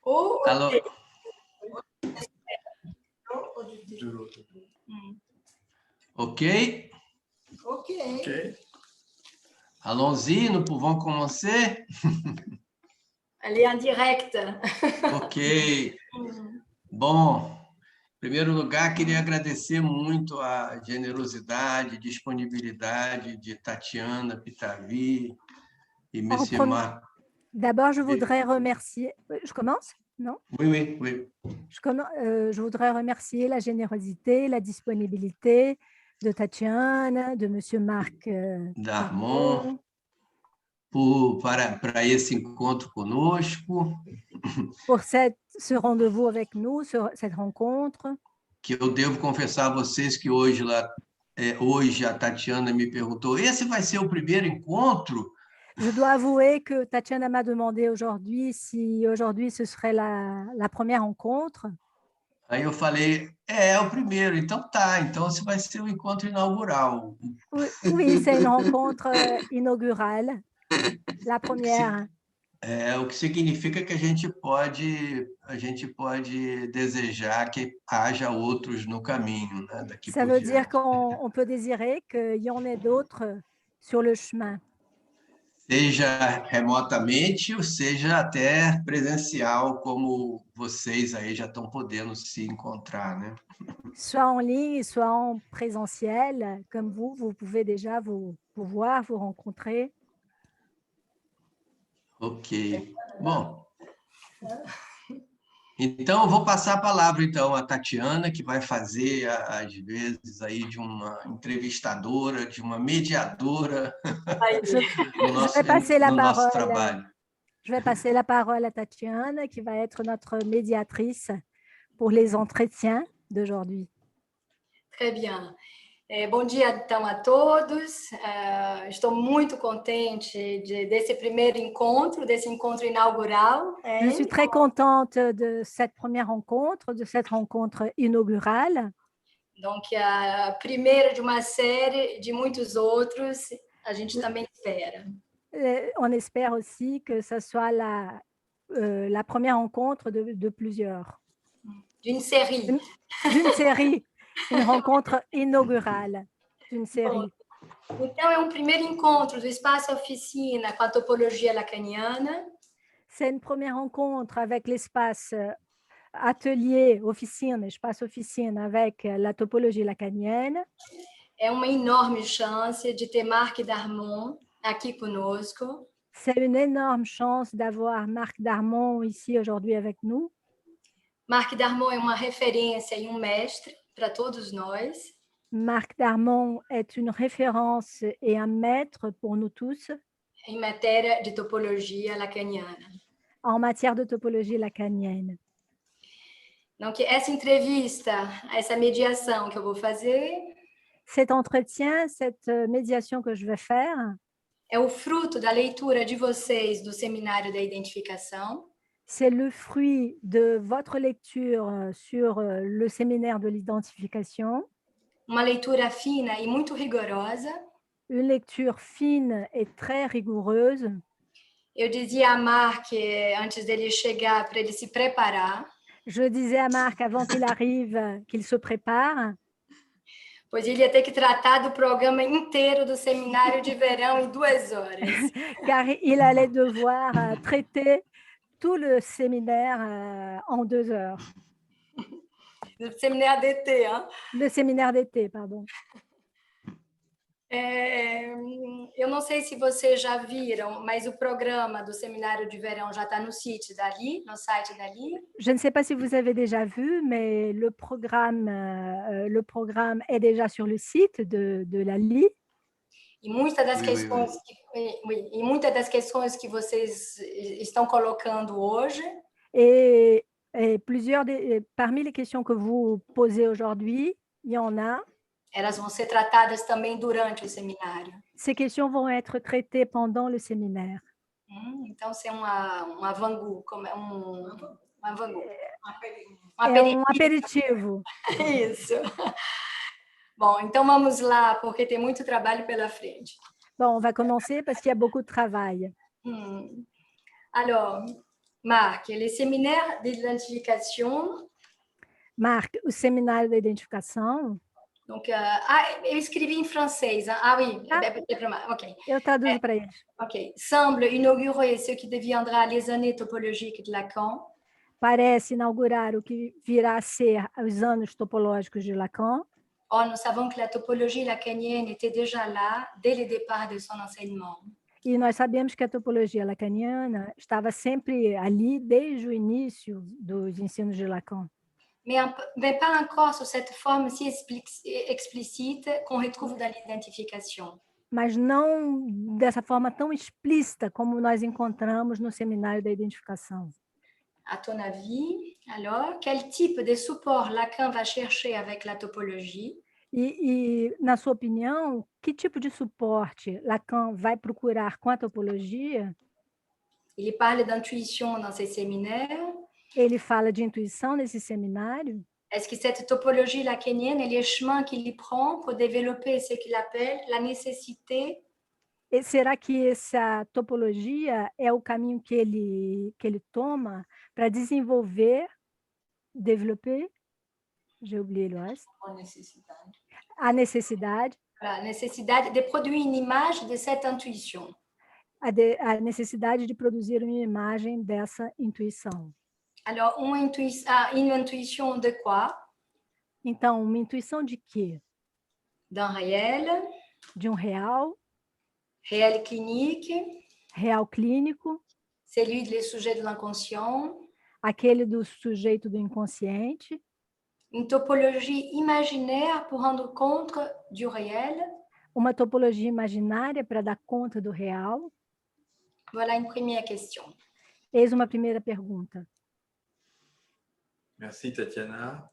Ou Alors, ok. Ok. Allons-y, nous pouvons commencer. Elle est en direct. Ok. Bom, em primeiro lugar, queria agradecer muito a generosidade, disponibilidade de Tatiana Pitavi e Monsieur Marc. D'abord, je voudrais remercier... Je commence? Non? Oui, oui, oui. Je voudrais remercier la générosité, la disponibilité de Tatiana, de Monsieur Marc Darmon, para esse encontro conosco. Pour ce rendez-vous avec nous, cette rencontre. Que eu devo confessar a vocês que hoje a Tatiana me perguntou, esse vai ser o primeiro encontro? Je dois avouer que Tatiana m'a demandé aujourd'hui si aujourd'hui ce serait la première rencontre. Aí eu falei, é o primeiro, então tá, então esse vai ser o encontro inaugural. Oui, c'est une rencontre inaugurale, la première. O que significa que a gente pode desejar que haja outros no caminho, né, daqui Ça por veut diante. dire qu'on peut désirer qu'il y en ait d'autres sur le chemin. Seja remotamente ou seja até presencial, como vocês aí já estão podendo se encontrar, né? Soit en ligne, soit en présentiel, comme vous pouvez déjà vous voir, vous rencontrer. Ok. Bom, então eu vou passar a palavra então a Tatiana, que vai fazer às vezes aí de uma entrevistadora, de uma mediadora no nosso trabalho. Je vais passer la parole à Tatiana, qui va être notre médiatrice pour les entretiens d'aujourd'hui. Très bien. Bom dia, então, a todos. Estou muito contente desse primeiro encontro, desse encontro inaugural. Je suis très contente de cette première rencontre, de cette rencontre inaugurale. Donc, a primeira de uma série de muitos outros, a gente também espera. On espère aussi que ce soit la première rencontre de plusieurs. D'une série. D'une série. Une rencontre inaugurale d'une série. Então, é primeiro encontro do Espaço Oficina com a topologia lacaniana. C'est une première rencontre avec l'espace atelier, officine, espace officine avec la topologie lacanienne. É uma enorme chance de ter Marc Darmon aqui conosco. C'est une énorme chance d'avoir Marc Darmon ici aujourd'hui avec nous. Marc Darmon é uma referência e mestre para todos nós. Marc Darmon est une référence et un maître pour nous tous. Em matéria de topologia lacaniana. En matière de topologie lacanienne. Donc, essa entrevista, essa mediação que eu vou fazer. Cet entretien, cette médiation que je vais faire. É o fruto da leitura de vocês do Seminário da Identificação. C'est le fruit de votre lecture sur le séminaire de l'identification. Uma leitura fina e muito rigorosa. Une lecture fine et très rigoureuse. Eu dizia a Marc, antes dele chegar, para ele se preparar. Je disais à Marc, avant qu'il arrive, qu'il se prépare. Pois ele ia ter que tratar do programa inteiro do seminário de verão em 2 horas. Car il allait devoir traiter tout le séminaire en 2 heures. Le séminaire d'été, hein? Le séminaire d'été, pardon. Eu não sei se vocês já viram, mas o programa do seminário de verão já está no site dali. Je ne sais pas si vous avez déjà vu, mais le programme est déjà sur le site de la LI. E muitas das questões que vocês estão colocando hoje. Et parmi les questions que vous posez aujourd'hui, il y en a. Elas vão ser tratadas também durante o seminário. Ces questions vont être traitées pendant le séminaire. Então, c'est um avant-goût, como um aperitivo. Isso. Bom, então vamos lá, porque tem muito trabalho pela frente. Bon, on va commencer parce qu'il y a beaucoup de travail. Alors, Marc, les séminaires d'identification. Marc, o seminário da identificação. Donc, eu escrevi em francês. Ah oui, ok. Eu traduzo para eles. Ok. Semble inaugurer ce qui deviendra les années topologiques de Lacan. Parece inaugurar o que virá a ser os anos topológicos de Lacan. Or, nous savons que la topologie lacanienne était déjà là dès le départ de son enseignement. E nós sabemos que a topologia lacaniana estava sempre ali desde o início dos ensinos de Lacan. Mais pas encore sous cette forme si explicite qu'on retrouve dans l'identification. Mas não dessa forma tão explícita como nós encontramos no seminário da identificação. À ton avis, alors, quel type de support Lacan va chercher avec la topologie? E, na sua opinião, que tipo de suporte Lacan vai procurar com a topologia? Il parle d'intuition dans ses séminaires. Ele fala de intuição nesse seminário? Est-ce que cette topologie lacanienne est le chemin qu'il y prend pour développer ce qu'il appelle la nécessité? E será que essa topologia é o caminho que ele toma para desenvolver, développer? J'ai oublié le reste. A necessidade. La nécessité de produire une image de cette intuition. A necessidade de produzir uma imagem dessa intuição. Alors, une intuition de quoi? Então, uma intuição de quê? D'un réel. De um real. Réel clinique. Real clínico. Celui des sujets de l'inconscient. Aquele do sujeito do inconsciente. Une topologie imaginaire pour rendre compte du réel. Uma topologia imaginária para dar conta do real. Voilà une première question. Eis uma primeira pergunta. Merci, Tatiana.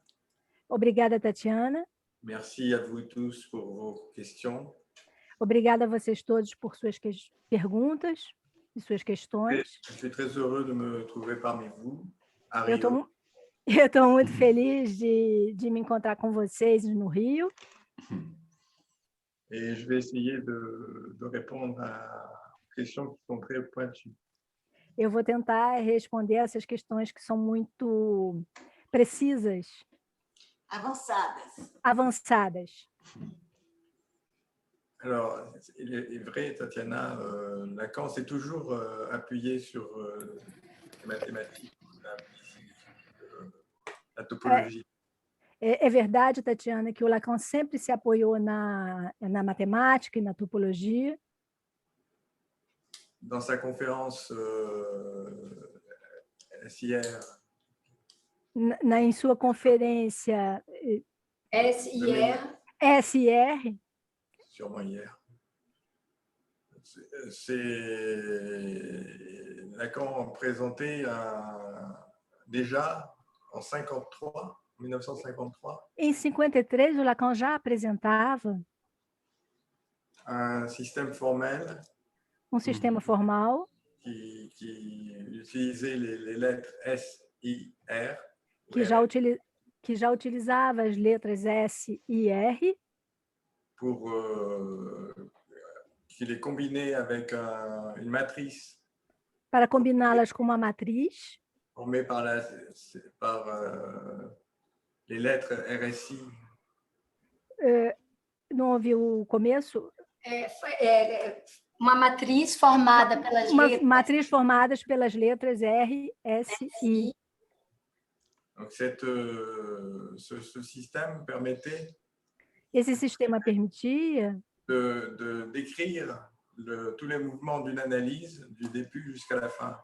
Obrigada, Tatiana. Merci à vous tous pour vos questions. Obrigada a vocês todos por suas perguntas e suas questões. Je suis très heureux de me trouver parmi vous à Eu Rio. estou muito feliz de me encontrar com vocês no Rio. Et je vais essayer de répondre à questions qui sont très pointues. Eu vou tentar responder essas questões que são muito precisas. Avançadas. Alors, il est vrai, Tatiana, Lacan s'est toujours appuyé sur les mathématiques, la topologie. É verdade, Tatiana, que o Lacan sempre se apoiou na matemática e na topologia. Dans sa conférence SIR. Em sua conferência SIR. Sûrement hier. Lacan présenté déjà en 1953. Em 53, o Lacan já apresentava un système formel. Sistema formal qui utilisait les lettres S, I, R. Que já utilizava as letras S e R. Pour qu'il est combiné avec une matrice. Para combiná-las com uma matriz. Formée par les lettres RSI. Não ouvi o começo? Uma matriz formada pelas letras. Matriz formadas pelas letras R, S, I. Donc ce système permettait. Esse sistema permitia de décrire tous les mouvements d'une analyse du début jusqu'à la fin.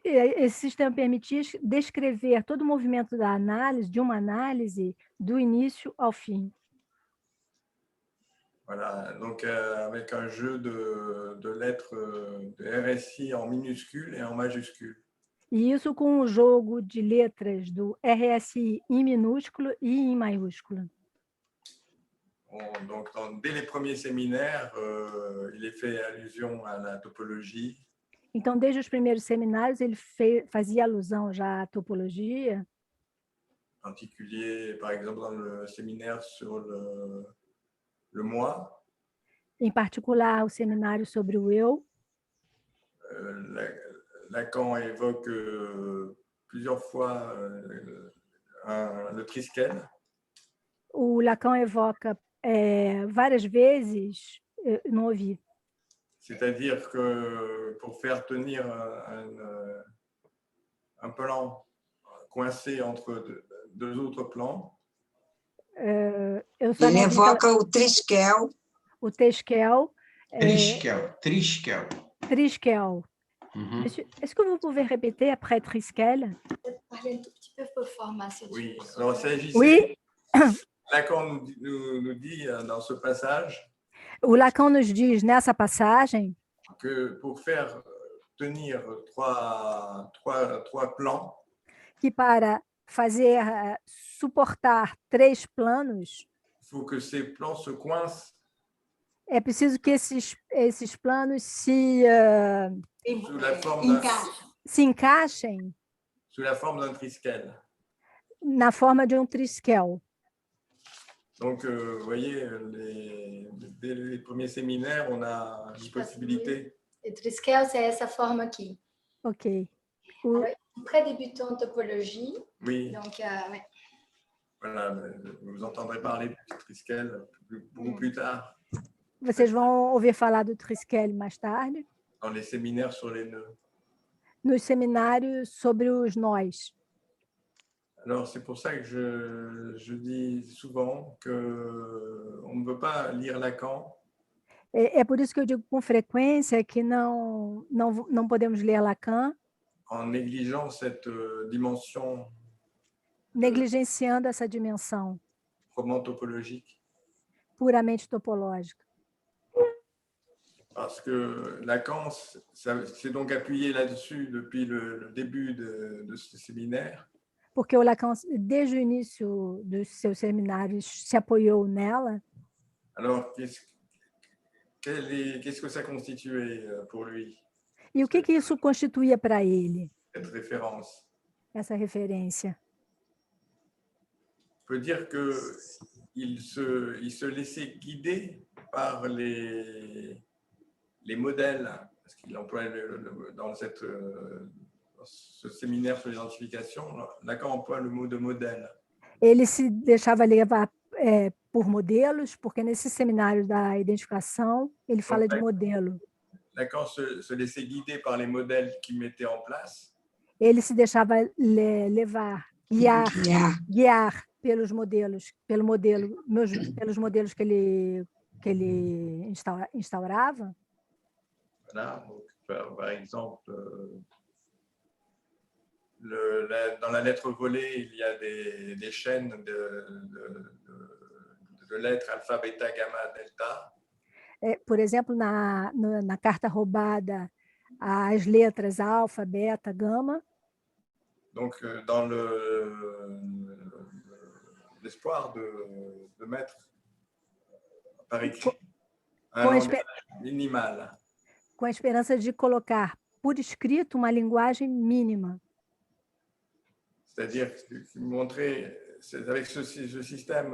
Esse sistema permitia descrever todo o movimento da análise, de uma análise, do início ao fim. Voilà, donc avec un jeu de lettres de RSI en minuscules et en majuscules. E isso com um jogo de letras do RSI em minúsculo e em maiúsculo. Donc, dès les premiers séminaires, il est fait allusion à la topologie. Então, desde os primeiros seminários, ele fazia alusão já à topologia. En particulier, par exemple, dans le séminaire sur le moi. Em particular, o seminário sobre o eu. Lacan évoque plusieurs fois le Triskel. O Lacan evoca várias vezes, não ouvi. C'est-à-dire que pour faire tenir un plan coincé entre deux autres plans, Ele evoca o Triskel. O Triskel. Triskel. Triskel. Est-ce que vous pouvez répéter après Triskel? Parler un tout petit peu pour formation. Oui, alors il s'agissait. Oui. Lacan nous dit dans ce passage. O Lacan nos diz nessa passagem que pour faire tenir trois plans, que para fazer suportar 3 planos, il faut que ces plans se coincent. É preciso que esses planos se encaixem sous la forme d'un triskel. Na forma de triskel. Donc, vous voyez, dès les premiers séminaires, on a une possibilité. Le triskel, c'est essa forma aqui. Ok. Très débutant en topologie. Oui. Donc, ouais. Voilà, vous entendrez parler du triskel beaucoup plus tard. Vocês vão ouvir falar do triskel mais tarde. Dans les séminaires sur les nœuds. Nos seminários sobre os nós. Alors, c'est pour ça que je dis souvent qu'on ne veut pas lire Lacan. É por isso que eu digo com frequência que não podemos ler Lacan. En négligeant cette dimension. Negligenciando essa dimensão. Puramente topológica. Parce que Lacan s'est donc appuyé là-dessus depuis le début de ce séminaire. Porque o Lacan, desde o início dos seus seminários, se apoiou nela. Alors, qu'est-ce que ça constituait pour lui? E o que isso constituía para ele? Cette référence. Essa referência. On peut dire qu'il se laissait guider par les modèles, parce qu'il emploie dans ce séminaire sur l'identification, Lacan emploie le mot de modèle. Ele se deixava levar por modelos, porque nesse seminário da identificação, ele fala de modelo. Lacan se laissait guider par les modèles qu'il mettait en place. Ele se deixava guiar pelos modelos, pelos modelos que ele instaurava. Voilà, donc, par exemple, dans la lettre volée, il y a des chaînes de lettres alpha, bêta, gamma, delta. Por exemplo, na carta roubada, as letras alfa, beta, gama. Donc, dans l'espoir de mettre par écrit un langage minimal. Com a esperança de colocar por escrito uma linguagem mínima. C'est-à-dire montrer, avec ce système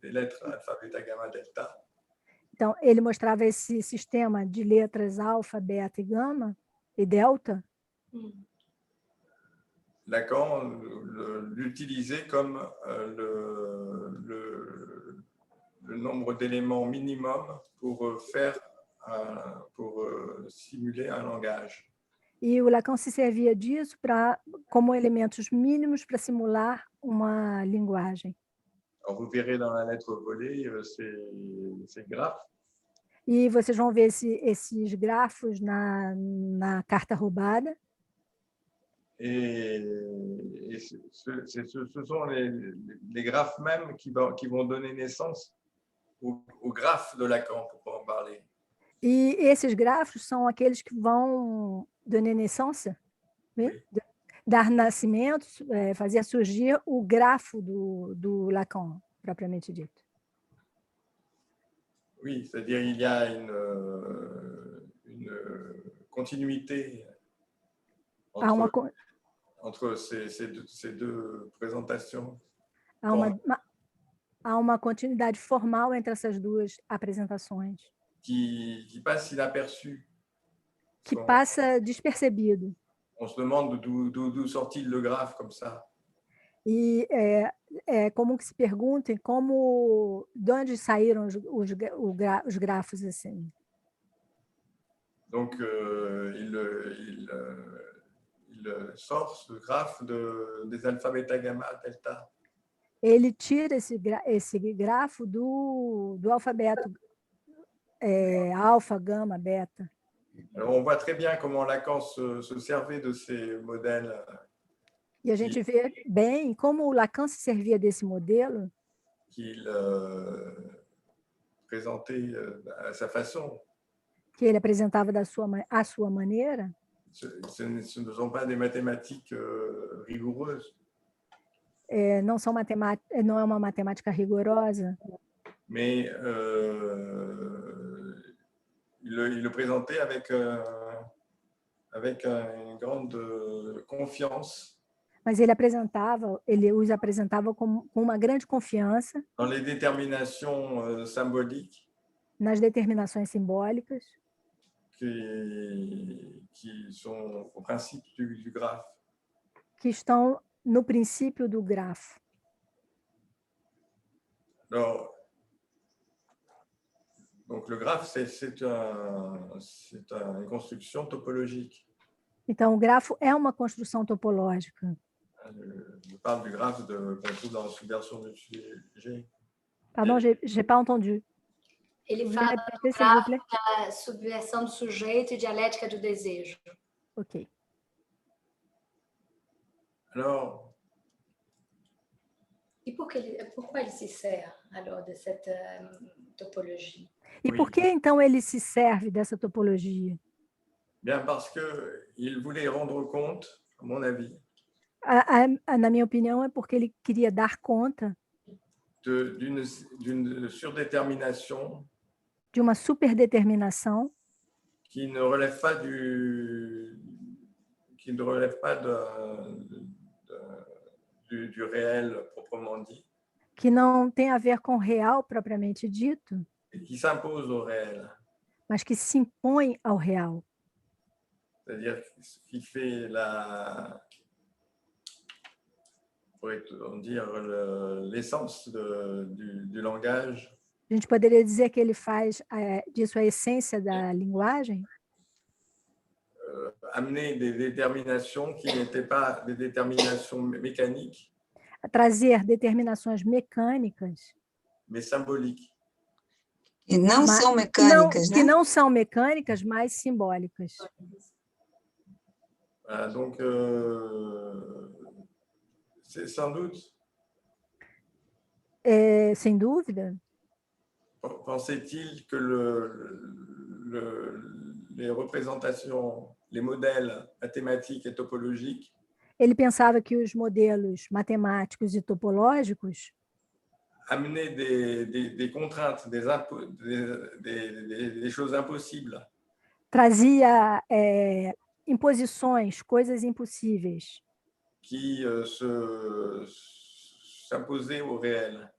des lettres alpha, bêta, gamma, delta. Então, ele mostrava esse sistema de letras alfa, beta e gama e delta. Lacan l'utilisait comme le nombre d'éléments minimum pour simuler un langage. E o Lacan se servia disso como elementos mínimos para simular uma linguagem. Alors, vous verrez dans la lettre volée ces graphes. E vocês vão ver esses grafos na carta roubada. Et ce sont les graphes même qui vont donner naissance au graphe de Lacan, pour en parler. E esses grafos são aqueles que vão donner naissance, dar nascimento, fazer surgir o grafo do Lacan, propriamente dito. Oui, c'est-à-dire il y a une continuité entre ces deux présentations. Há uma continuidade formal entre essas duas apresentações. Qui passe inaperçue que passa despercebido. On se demande d'où sort-il le graphe comme ça. E é comum que se perguntem de onde saíram os grafos assim. Donc, il sort ce graphe des alpha, bêta, gamma, delta. Ele tira esse grafo do alfabeto alfa, gama, beta. Alors, on voit très bien comment Lacan se servait de ces modèles. E a gente vê bem como o Lacan se servia desse modelo qu'il présentait à sa façon. que ele apresentava à sua maneira. Ce ne sont pas des mathématiques rigoureuses. Não é uma matemática rigorosa. Mais il le présentait avec une grande confiance. Mas ele os apresentava com uma grande confiança dans les déterminations symboliques, nas determinações simbólicas qui sont au principe du graphe. que estão no princípio do grafo. Alors, donc le graphe, c'est une construction topologique. Então, o grafo é uma construção topológica. Je parle du graphe qu'on trouve dans la subversion du sujet. Pardon, j'ai pas entendu. Ele fala do grafo da subversão do sujeito e dialética do desejo. Ok. Alors, e pourquoi ele se sert alors de cette topologie? E por que então ele se serve dessa topologia? Bien, parce qu'il voulait rendre compte, à mon avis, na minha opinião, é porque ele queria dar conta d'une surdétermination de uma superdeterminação qui ne relève pas du réel proprement dit. Que não tem a ver com o real propriamente dito. Et qui s'impose au réel. Mas que se impõe ao real. C'est-à-dire qui fait pourrait-on dire, l'essence du langage. A gente poderia dizer que ele faz disso a essência da linguagem? Amener des déterminations qui n'étaient pas des déterminations mécaniques. Trazer determinações mecânicas. Mais symboliques. E não são mecânicas, né? Que não são mecânicas, mas simbólicas. Donc, c'est sans doute. Sem dúvida. Pensait-il que les représentations, les modèles mathématiques et topologiques. Ele pensava que os modelos matemáticos e topológicos amenaient des contraintes, des choses impossibles. Trazia imposições, coisas impossíveis. Qui s'imposaient au réel.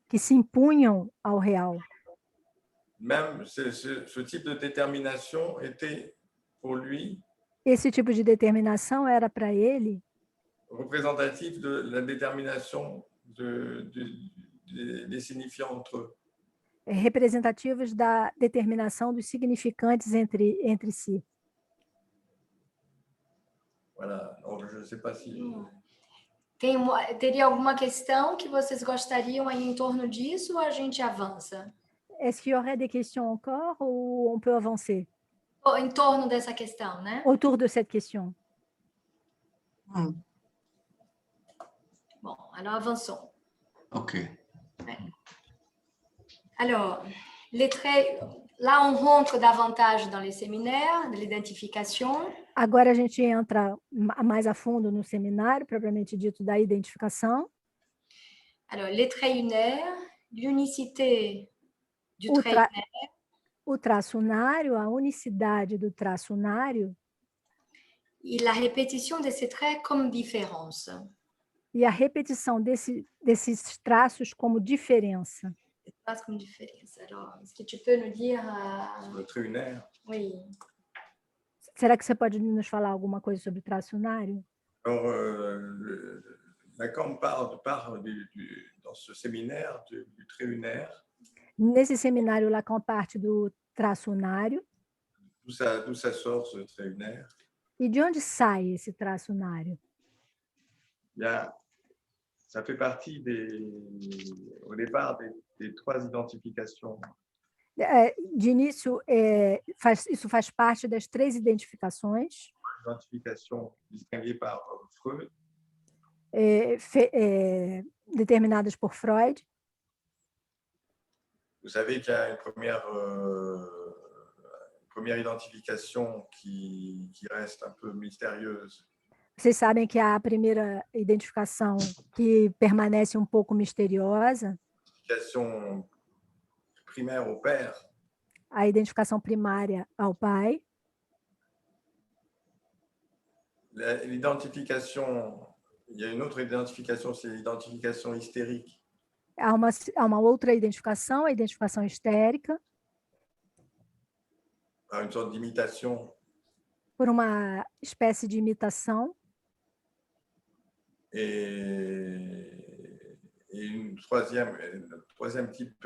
Que se impunham ao real. Même ce type de détermination était pour lui. Esse tipo de determinação era para ele représentatif de la détermination des signifiants entre eux. Representativos da determinação dos significantes entre si. Voilà. Donc, je ne sais pas si. Teria alguma questão que vocês gostariam aí em torno disso ou a gente avança? Est-ce qu'il y aurait des questions encore ou on peut avancer? Em torno dessa questão, né? Autour de cette question. Bon, alors avançons. Ok. Alors, les traits, là on rentre davantage dans les séminaires de l'identification. Agora a gente entra mais a fundo no seminário, propriamente dito, da identificação. Alors, les traits unaires, l'unicité du trait unaire. O traço unário, a unicidade do traço unário. E la répétition de ces traits comme différence. E a repetição desses traços como diferença. Traços comme différence. Alors, est-ce que tu peux nous dire... Sur le trait unaire. Oui. Será que você pode nos falar alguma coisa sobre o traço unário? Alors, Lacan parle dans ce séminaire du trait unaire. Nesse seminário, Lacan parte do traço unário. D'où ça sort ce trait unaire? E de onde sai esse traço unário? Ça fait partie au départ des 3 identifications. De início, isso faz parte das 3 identificações. Identifications distinguées par Freud. Determinadas por Freud. Vous savez qu'il y a une première identification qui reste un peu mystérieuse. Vocês sabem que há a primeira identificação que permanece um pouco misteriosa. Identification primaire au père. A identificação primária ao pai. L'identification, il y a une autre identification, c'est l'identification hystérique. Há uma outra identificação, a identificação histérica. Par une sorte d'imitation. Por uma espécie de imitação. Et un troisième type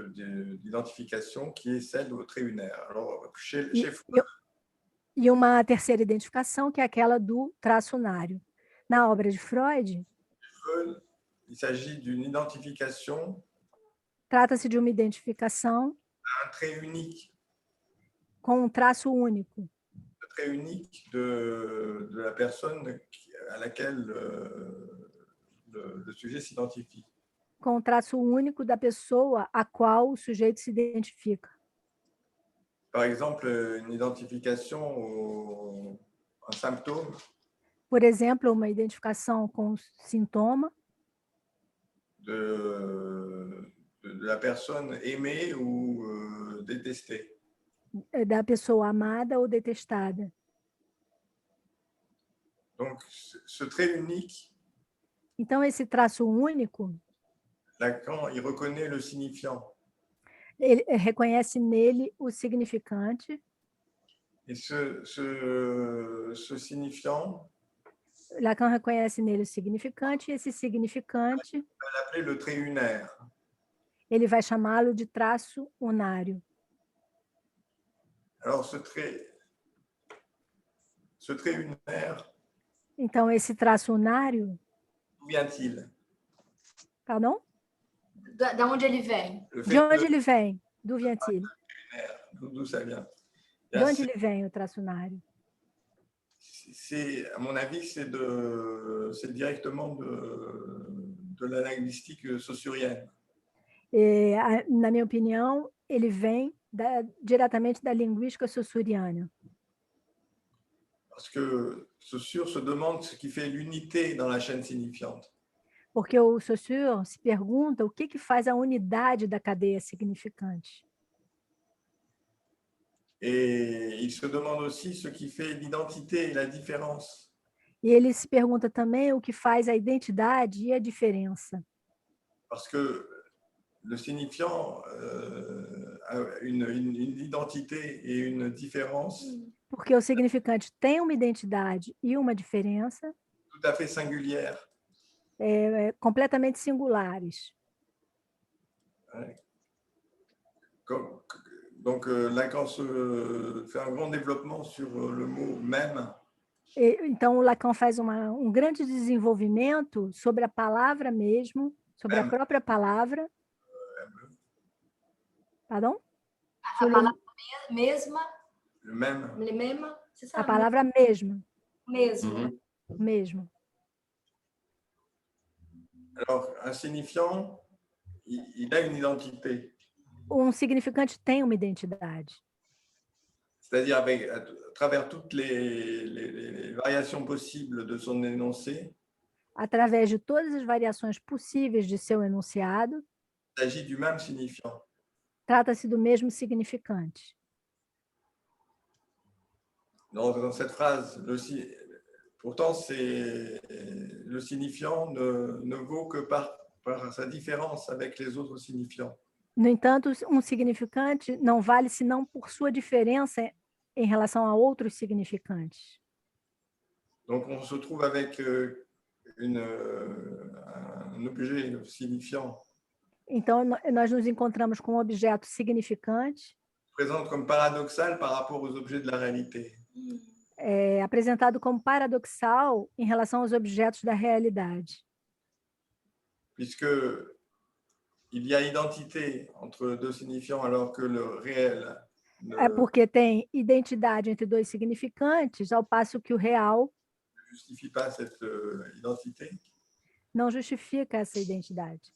d'identification qui est celle au trait unaire. Alors, chez Freud, e uma terceira identificação, que é aquela do traço unário. Na obra de Freud, il s'agit d'une identification. Trata-se de uma identificação. Un trait unique. Com um traço único. Un trait unique de la personne à laquelle le sujet s'identifie. Com um traço único da pessoa a qual o sujeito se identifica. Par exemple, une identification un symptôme. Por exemplo, uma identificação com o sintoma. De la personne aimée ou détestée. Da pessoa amada ou detestada. Donc, ce trait unique. Então, esse traço único. Lacan, il reconnaît le signifiant. Ele reconhece nele o significante. Et ce signifiant. Lacan reconhece nele o significante, e esse significante. Il va l'appeler le trait unaire. Ele vai chamá-lo de traço unário. Alors, ce trait unaire. Então, esse traço unário. D'où vient-il? Pardon? Da onde ele vem? De onde ele vem? D'où vient-il? D'où ça vient? De onde ele vem, o traço unário? À mon avis, c'est directement de la linguistique saussurienne. Na minha opinião, ele vem diretamente da linguística saussuriana. Parce que Saussure se demande ce qui fait l'unité dans la chaîne signifiante. Porque o Saussure se pergunta o que faz a unidade da cadeia significante. Et il se demande aussi ce qui fait l'identité et la différence. E ele se pergunta também o que faz a identidade e a diferença. Parce que le signifiant a une identité et une différence. Porque o significante tem uma identidade e uma diferença. Tout à fait singulière. Completamente singulares. Donc, Lacan fait un grand développement sur le mot même. Então, o Lacan faz um grande desenvolvimento sobre a palavra mesmo, sobre a própria palavra. Pardon? A palavra mesma. Le même. Le même, c'est ça? A palavra mesma. Mesmo. Mesmo. Alors, un signifiant, il a une identité. Um significante tem uma identidade. C'est-à-dire à travers toutes les variations possibles de son énoncé. Através de todas as variações possíveis de seu enunciado. Il s'agit du même signifiant. Trata-se do mesmo significante. Dans cette phrase, pourtant, le signifiant ne vaut que par sa différence avec les autres signifiants. No entanto, um significante não vale senão por sua diferença em relação a outros significantes. Donc, on se trouve avec un objet signifiant. Então, nós nos encontramos com um objeto significante, Présente comme paradoxal par rapport aux objets de la réalité. Apresentado como paradoxal em relação aos objetos da realidade. Puisque il y a identité entre deux signifiants alors que le réel É porque tem identidade entre dois significantes, ao passo que o real ne justifie pas cette identité. não justifica essa identidade.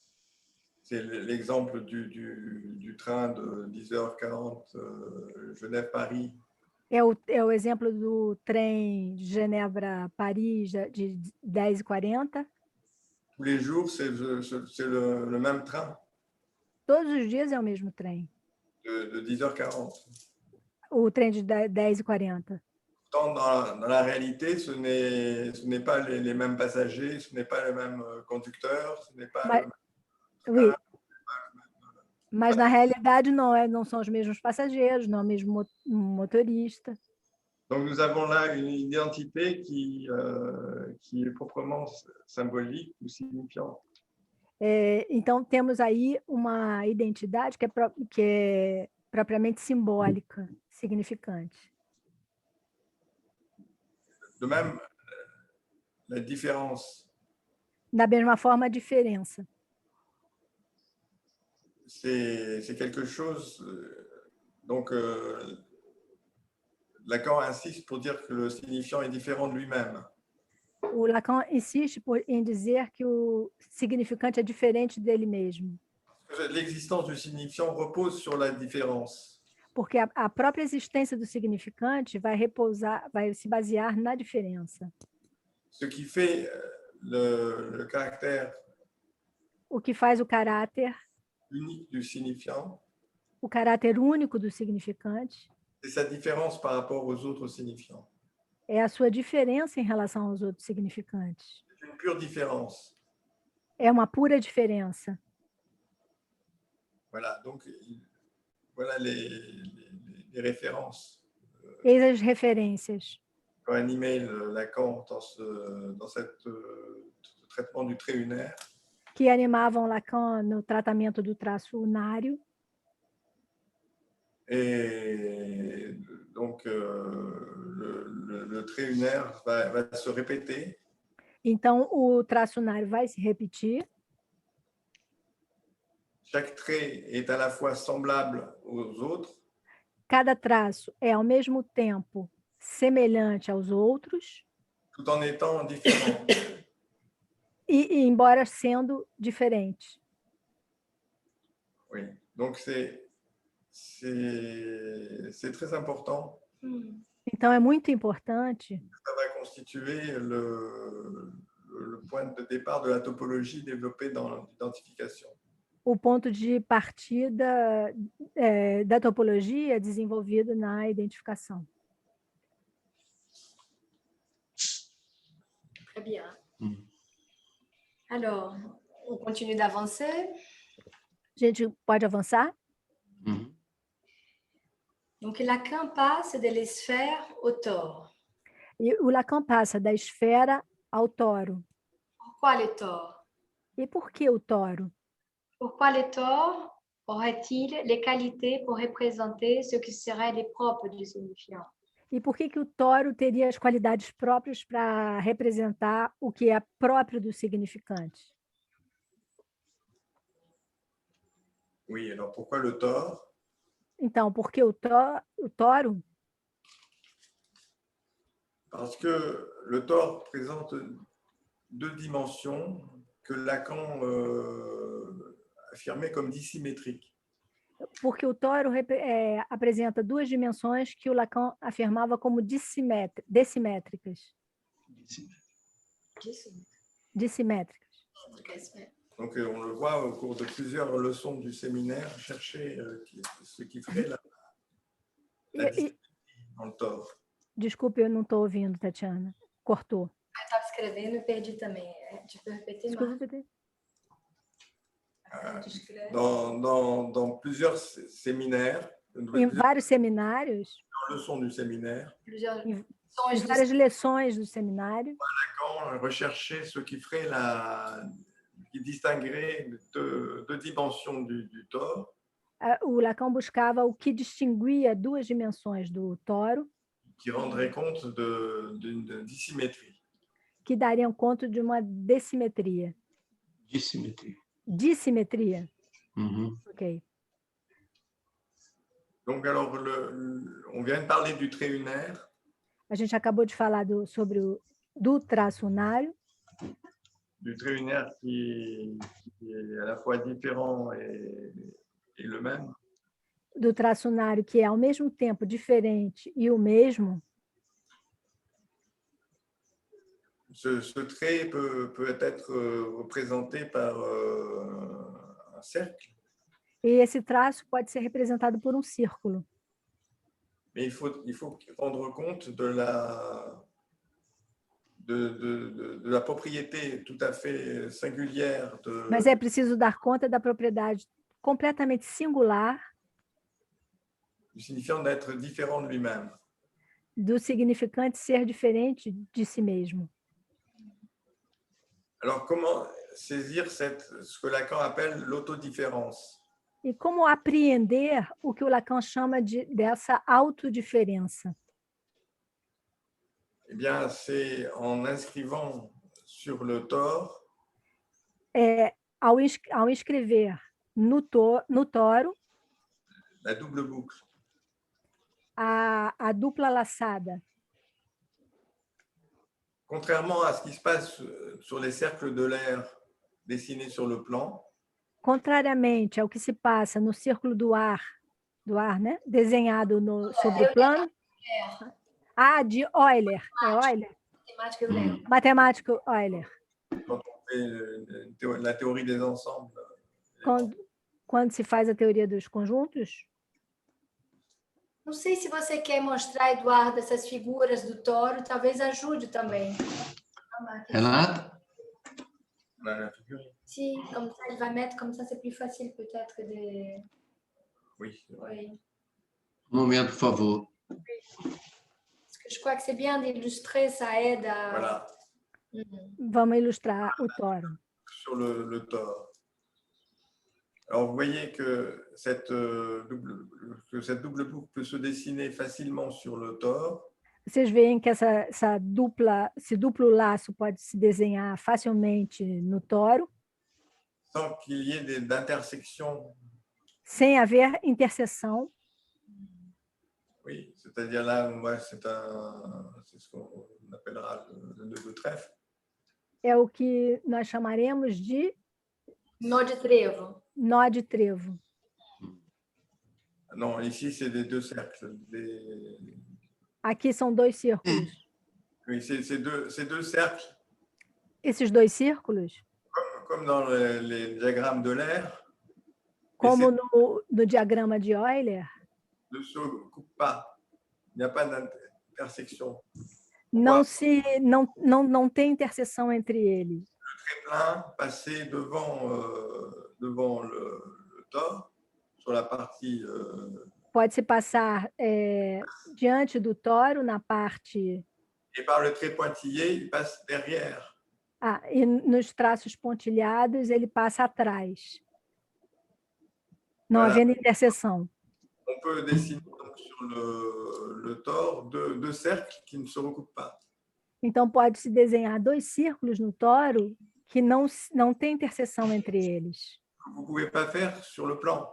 C'est l'exemple du train de 10h40 Genève-Paris. É o exemplo do trem Genebra-Paris de 10h40. Tous les jours, c'est le même train. Todos os dias é o mesmo trem. De 10h40. O trem de 10h40. Pourtant, dans la réalité, ce n'est pas les mêmes passagers, ce n'est pas le même conducteur, ce n'est pas le même... Oui. Mas na realidade não são os mesmos passageiros, não é o mesmo motorista. Donc nous avons là une identité qui est proprement symbolique ou signifiante. Então temos aí uma identidade que é propriamente simbólica, significante. De même, la différence. Da mesma forma, a diferença. C'est quelque chose. Donc, Lacan insiste pour dire que le signifiant est différent de lui-même. O Lacan insiste em dizer que o significante é diferente dele mesmo. L'existence du signifiant repose sur la différence. Porque a própria existência do significante vai se basear na diferença. Ce qui fait le caractère. O que faz o caráter unique du signifiant. O caráter único do significante. C'est sa différence par rapport aux autres signifiants. É a sua diferença em relação aos outros significantes. C'est une pure différence. É uma pura diferença. Voilà, donc voilà les références. Eis as referências. Pour animer Lacan dans ce traitement du trait unaire. Que animavam Lacan no tratamento do traço unário. Et donc, le trait unaire va se répéter. Então, o traço unário vai se repetir. Chaque trait est à la fois semblable aux autres. Cada traço é, ao mesmo tempo, semelhante aos outros. Tout en étant différent. E embora sendo diferente. Oui, donc c'est très important. Então, é muito importante. Ça va constituer le point de départ de la topologie développée dans l'identification. O ponto de partida da topologia desenvolvido na identificação. Très bien. Alors, on continue d'avancer. A gente pode avançar? Donc, Lacan passe de l'esphère au tore. E o Lacan passa da esfera ao toro. Pourquoi le tore? E por que o toro? Pourquoi le tore aurait-il les qualités pour représenter ce qui serait les propres du signifiant? E por que o toro teria as qualidades próprias para representar o que é próprio do significante? Oui, alors pourquoi le tore? Então, por que o toro? Parce que le tore présente deux dimensions que Lacan affirmait comme dissymétriques. Porque o toro apresenta duas dimensões que o Lacan afirmava como dissimétricas. Dissimétricas. Donc, on le voit au cours de plusieurs leçons du séminaire, chercher ce qui ferait la dissymétrie dans le tore. Desculpe, eu não estou ouvindo, Tatiana. Cortou. Eu estava escrevendo e perdi também. Tipo, repetir mais. Dans plusieurs séminaires, Em vários seminários, leçons du séminaire, em várias lições do seminário, Lacan recherchait ce qui ferait qui distinguerait deux dimensions du tore. O Lacan buscava o que distinguia duas dimensões do toro, qui rendrait compte d'une dissymétrie. Que dariam conta de uma dissimetria. Dissimétrie. Dissimetria. Ok. Donc, alors, on vient de parler du trait unaire. A gente acabou de falar sobre do traço unário. Du trait unaire qui est à la fois différent et le même. Do traço unário que é ao mesmo tempo diferente e o mesmo. Ce trait peut être représenté par un cercle. E esse traço pode ser representado por um círculo. Mais il faut rendre compte de la propriété tout à fait singulière. Mas é preciso dar conta da propriedade completamente singular du signifiant d'être différent de lui-même. Do significante ser diferente de si mesmo. Alors, comment saisir ce que Lacan appelle l'autodifférence? E como apreender o que o Lacan chama dessa autodiferença? Eh bien, c'est en inscrivant sur le tore. Ao escrever no toro la double boucle. A dupla laçada. Contrairement à ce qui se passe sur les cercles de l'air dessinés sur le plan. Contrariamente ao que se passa no círculo do ar, né? Desenhado sobre o plano. De Euler. É Euler? Matemático Euler. Quand on fait la théorie des ensembles. Quando se faz a teoria dos conjuntos. Não sei se você quer mostrar, Eduardo, essas figuras do toro, talvez ajude também. Renata? Sim, comme ça, il va mettre, comme ça, c'est plus facile peut-être de... Oui. Oui. Um momento, por favor. Parce que je crois que c'est bien d'illustrer, ça aide à... Voilà. Vamos illustrar o toro. Sur le tore. Alors, vous voyez que cette double boucle peut se dessiner facilement sur le tore. Vocês veem que esse duplo laço pode se desenhar facilmente no toro. Sans qu'il y ait d'intersection. Sem haver interseção. Oui, c'est-à-dire là, c'est ce qu'on appellera le nœud de trèfle. É o que nós chamaremos de nó de trevo. Nó de trevo. Non, ici, c'est des deux cercles. Aqui são dois círculos. Oui, c'est deux cercles. Esses dois círculos. Comme dans les diagrammes de l'air. Como no diagrama de Euler. Ne se coupent pas. Il n'y a pas d'intersection. Não tem interseção entre eles. Le trait plein passer devant le tore, sur la partie... Pode se passar diante do toro, na parte... Et par le trait pointillé, il passe derrière. E nos traços pontilhados, ele passa atrás. Não havendo interseção. On peut dessiner donc sur le tore deux cercles qui ne se recoupent pas. Então, pode-se desenhar dois círculos no toro que não tem interseção entre eles. Vous ne pouvez pas faire sur le plan.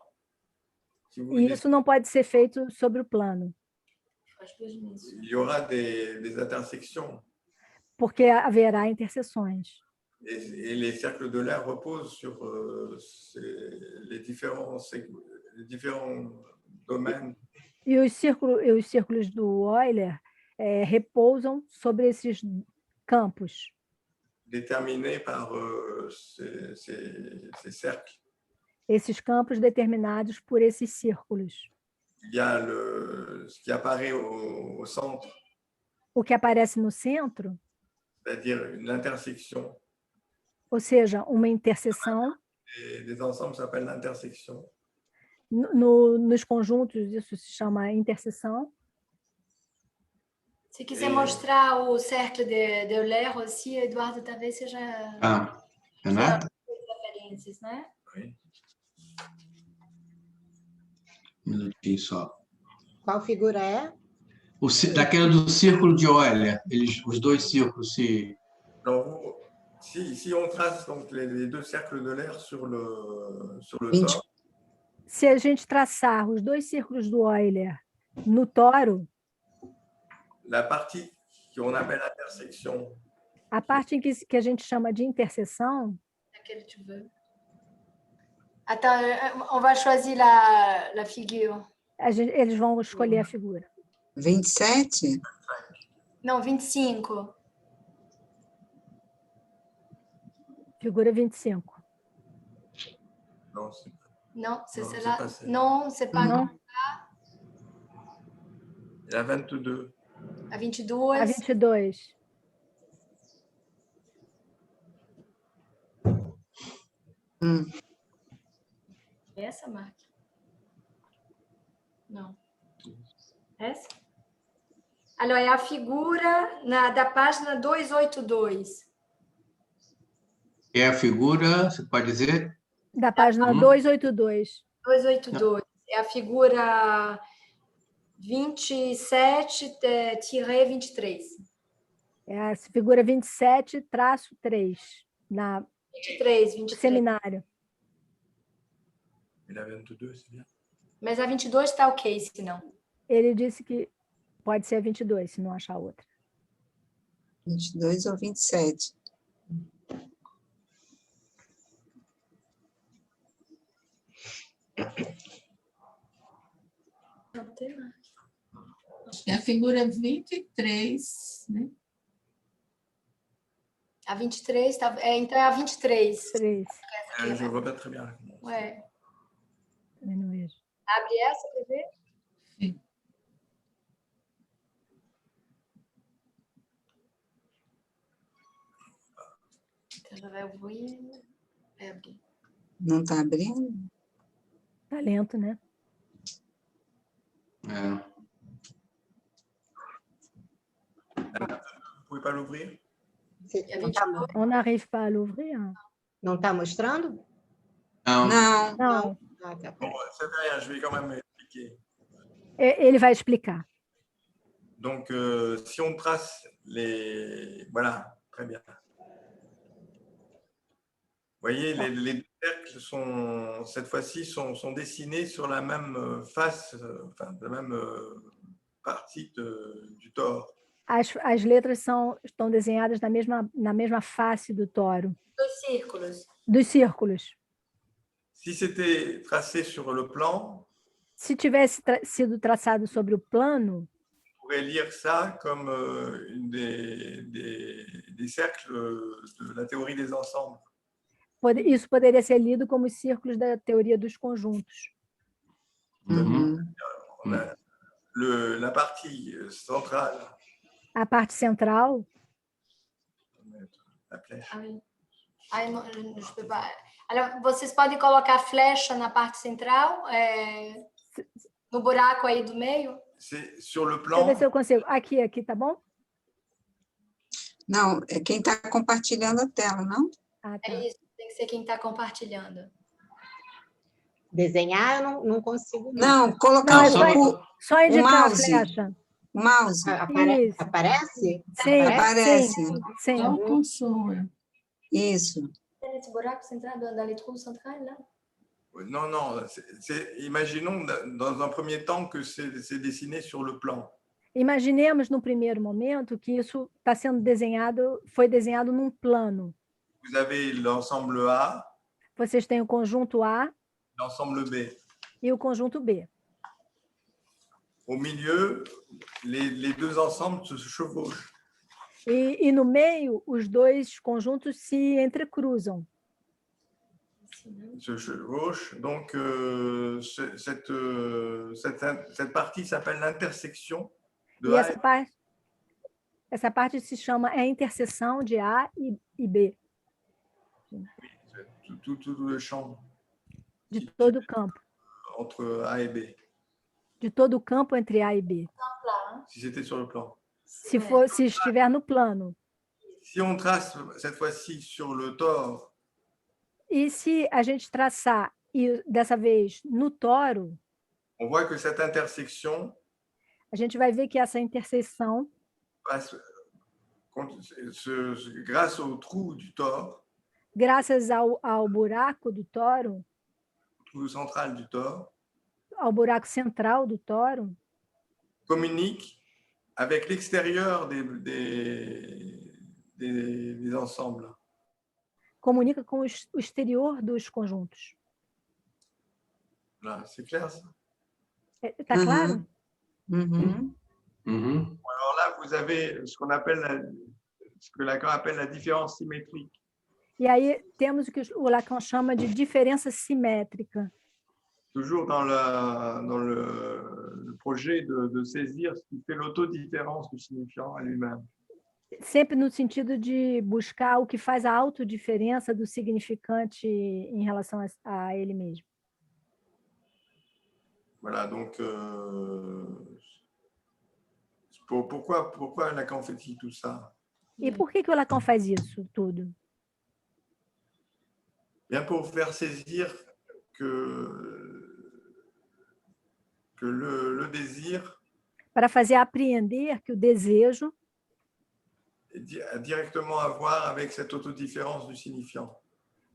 E isso não pode ser feito sobre o plano. Il y aura des intersections. Porque haverá interseções. Et les cercles de l'air reposent sur les différents domaines. E os círculos do Euler repousam sobre esses campos. Déterminés par ces cercles. Esses campos determinados por esses círculos. Il y a ce qui apparaît au centre. O que aparece no centro. C'est-à-dire l'intersection. Ou seja, uma interseção. Des ensembles s'appellent l'intersection. Nos conjuntos, isso se chama interseção. Se quiser mostrar o cercle de Euler aussi, Eduardo, talvez seja... Renata? Referências, né? Oui. Um minutinho só. Qual figura é? Daquela do círculo de Euler, os dois círculos se... Alors, si on trace donc les deux cercles de l'air sur le tore, Se a gente traçar os dois círculos do Euler no toro, la partie qu'on appelle intersection, a parte em que a gente chama de interseção, Laquelle tu veux. Attends, on va choisir la figure. eles vão escolher a figura. 27? Não, 25. Figura 25. non, c'est Non, c'est Non, celle-là. c'est pas celle-là. Non, c'est pas Non. la 22. a 22. A 22. Essa, Mark? Não. Essa? Alors, é a figura da página 282. É a figura, você pode dizer? Da página 282. 282. É a figura 27-23. É a figura 27-3, na 23. seminário. Et la 22, c'est bien. Mas a 22 está ok, se não. Ele disse que pode ser a 22, se não achar outra. 22 ou 27? Não tem mais. É a figura 23, né? A 23, tá, então é a 23. 3. Je vois pas très bien. Ué. Também não vejo. Abre essa para ver. Sim. Então já vai abrir. Vai abrir. Não está abrindo? Tá lento, né? É. Vous pouvez pas l'ouvrir? On n'arrive pas à l'ouvrir. Não está mostrando? Não. Não. Não, Ah, tá. Bon, ça fait rien, je vais quand même expliquer. ele vai explicar. Donc, si on trace les... Voilà, très bien. Vous voyez, les deux cercles sont, cette fois-ci, sont dessinés sur la même face, enfin, la même partie du tore. As letras estão desenhadas na mesma face do toro, Dois círculos. dos círculos. Si c'était tracé sur le plan, Se tivesse sido traçado sobre o plano, on pourrait lire ça comme une des cercles de la théorie des ensembles. isso poderia ser lido como os círculos da teoria dos conjuntos. Uhum. On a la partie centrale, A parte central, la flèche. Ai, não, je peux pas. Alors, vocês podem colocar a flecha na parte central, no buraco aí do meio? C'est sur le deixa eu ver plan, se eu consigo. Aqui, tá bom? Não, é quem está compartilhando a tela, não? Ah, tá. É isso, tem que ser quem está compartilhando. Desenhar eu não consigo. Não, Não, colocar é só indicar a mouse. flecha. o mouse. Aparece? Isso. Aparece? Sim, Aparece. sim. Não consome. Isso. Nesse buraco central, dans les trous centrales, là? non, non, imaginons dans un premier temps que c'est dessiné sur le plan. Imaginemos no primeiro momento que isso está sendo desenhado, foi desenhado num plano. Vous avez l'ensemble A, Vocês têm o conjunto A l'ensemble B. e o conjunto B. Au milieu, les deux ensembles se chevauchent. E no meio, os dois conjuntos se entrecruzam. Se chevauchent. Donc, cette partie s'appelle l'intersection de E A et essa parte se chama a interseção de A e B, tout le champ. de todo o campo. entre A et B, de todo o campo entre A e B, si c'était sur le plan. se estiver no plano. Si on trace cette fois-ci sur le tore, E se a gente traçar, e dessa vez no toro, on voit que cette intersection a gente vai ver que essa interseção, passe grâce au trou du tore, graças ao buraco do toro, trou central du tore, ao buraco central do toro, communique avec l'extérieur des ensembles. comunica com o exterior dos conjuntos. Là, c'est clair ça? Está claro? Uhum. Alors là, vous avez ce qu'on appelle ce que Lacan appelle la différence symétrique. E aí temos o que o Lacan chama de diferença simétrica. Toujours dans le projet de saisir ce qui fait l'autodifférence du signifiant à lui-même. Sempre no sentido de buscar o que faz a autodiferença do significante em relação a ele mesmo. Voilà, donc pourquoi Lacan fait-il tout ça? E por que o Lacan faz isso tudo? Bien pour faire saisir que le désir Para fazer apreender que o desejo a directement à voir avec cette autodifférence du signifiant.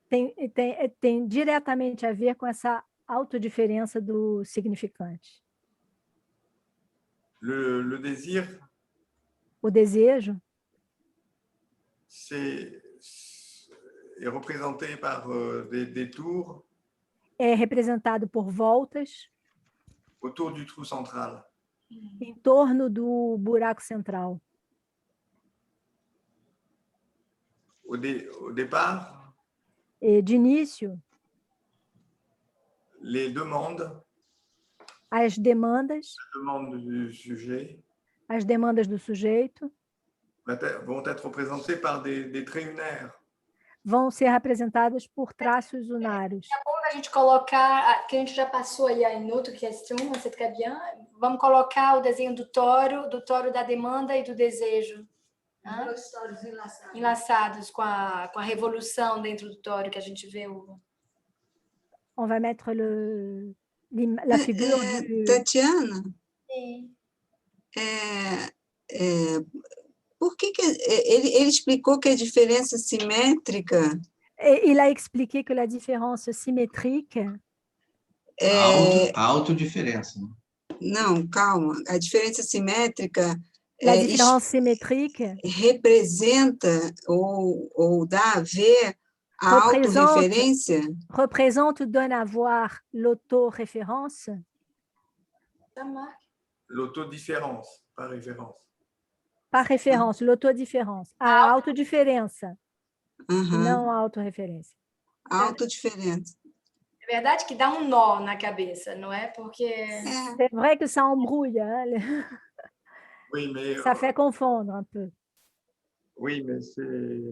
tem diretamente a ver com essa autodiferença do significante. Le désir, O desejo est représenté par des tours é representado por voltas autour du trou central. em torno do buraco central. Au départ, E, de início, les demandes, as demandas, la demande du sujet, as demandas do sujeito vont être représentées par des traits unaires. vão ser representadas por traços unários. É bom a gente colocar, que a gente já passou aí em outra questão, c'est très bien. Vamos colocar o desenho do toro da demanda e do desejo. Dois toros enlaçados. Enlaçados com a revolução dentro do toro que a gente vê. On va mettre la figure du... Tatiana, Sim. por que ele explicou que a diferença simétrica... Et il a expliqué que la différence symétrique... A autodiferença. Né? Não, calma. A diferença simétrica... La différence symétrique representa ou dá a ver a autorreferência? Représente ou donne à voir l'autoréférence? L'autodifférence, par référence. Par référence, l'autodifférence. A autodiferença, não a autorreferência. A autodiferença. É verdade que dá um nó na cabeça, não é? Porque... C'est vrai que ça embrouille, hein? Oui, mais, ça fait confondre un peu. Oui, mais c'est...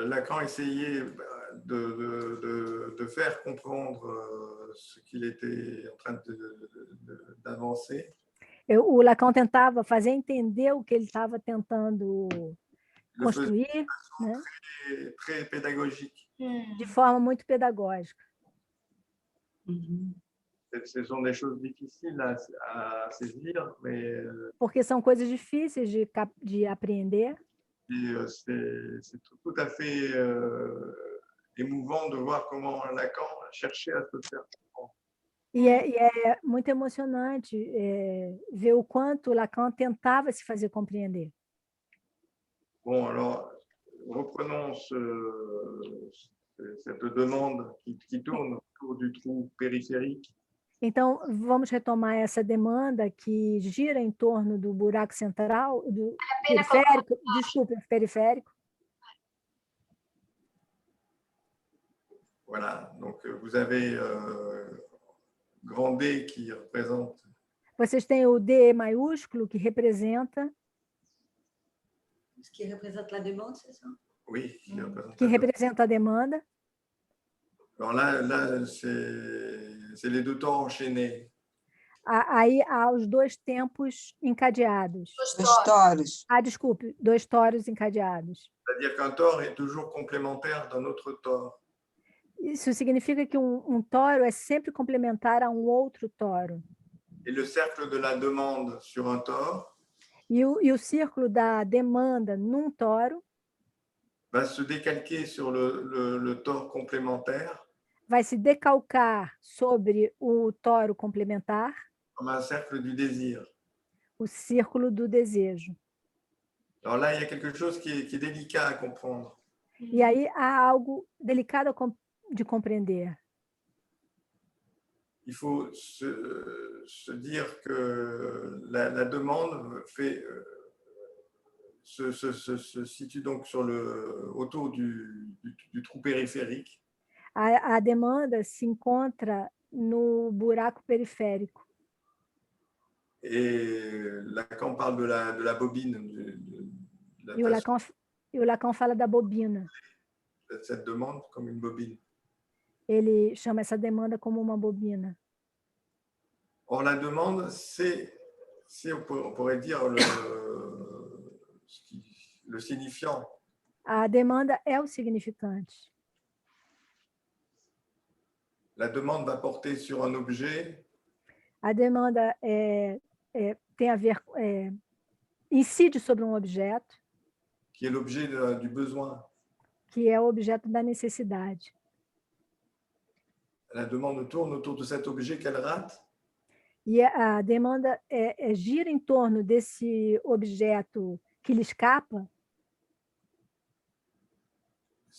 Lacan essayait de faire comprendre ce qu'il était en train d'avancer. O Lacan tentava fazer entender o que ele estava tentando construir, né? Très pédagogique. De forma muito pedagógica. Ce sont des choses difficiles à saisir, mais... Porque são coisas difíceis de apreender. C'est tout à fait émouvant de voir comment Lacan cherchait à se faire comprendre. E é muito emocionante ver o quanto Lacan tentava se fazer compreender. Bon, alors, reprenons cette demande qui tourne autour du trou périphérique. Então, vamos retomar essa demanda que gira em torno do buraco central, do periférico, desculpe, periférico. Voilà, donc vous avez grand D qui représente... Vocês têm o D maiúsculo, que representa... Que representa a demanda, c'est ça? Oui, que representa a demanda. Alors là c'est les deux temps enchaînés. Aí há os dois tempos encadeados. Os toros. Desculpe, dois toros encadeados. C'est-à-dire qu'un tore est toujours complémentaire d'un autre tore. Isso significa que um toro é sempre complementar a um outro toro. Et le cercle de la demande sur un tore E o círculo da demanda num toro va se décalquer sur le tore complémentaire vai se decalcar sobre o toro complementar, comme un cercle du désir. o círculo do desejo. Alors là, il y a quelque chose qui est délicat à comprendre. E aí há algo delicado de compreender. Il faut se dire que la demande se situe donc autour du trou périphérique. A demanda se encontra no buraco periférico. Et Lacan parle de la bobine. E o Lacan fala da bobina. Cette demande comme une bobine. Ele chama essa demanda como uma bobina. Or, la demande, c'est on pourrait dire le signifiant. A demanda é o significante. La demande va porter sur un objet. A demanda tem a ver, incide sobre um objeto. Qui est l'objet du besoin. Que é o objeto da necessidade. La demande tourne autour de cet objet qu'elle rate. E a demanda gira em torno desse objeto que lhe escapa.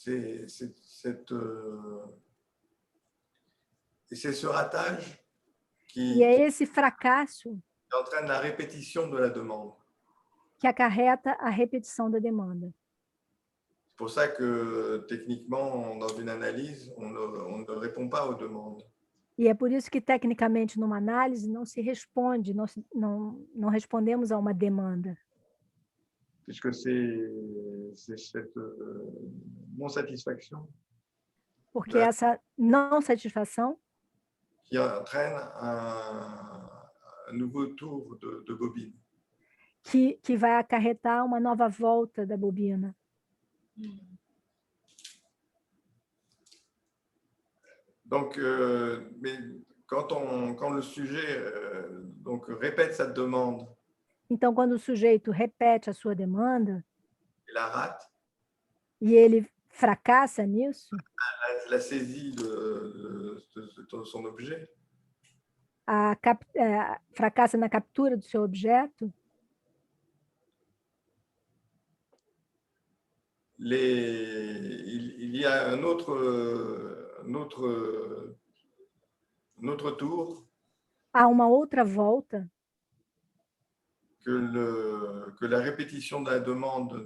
Et c'est ce ratage qui esse fracasso entraîne la répétition de la demande. Que acarreta a repetição da demanda. C'est pour ça que, techniquement, dans une analyse, on ne répond pas aux demandes. E é por isso que, tecnicamente, numa análise, não se responde, não respondemos a uma demanda. Puisque c'est cette non-satisfaction. Porque essa não satisfação qui entraîne un nouveau tour de bobine. Que vai acarretar uma nova volta da bobina. Donc, mais quand le sujet donc répète sa demande, então, quando o sujeito repete a sua demanda, il la rate, e ele fracassa nisso, la saisie de son objet, fracassa na captura do seu objeto, il y a un autre tour. Há uma outra volta. Que la répétition de la demande,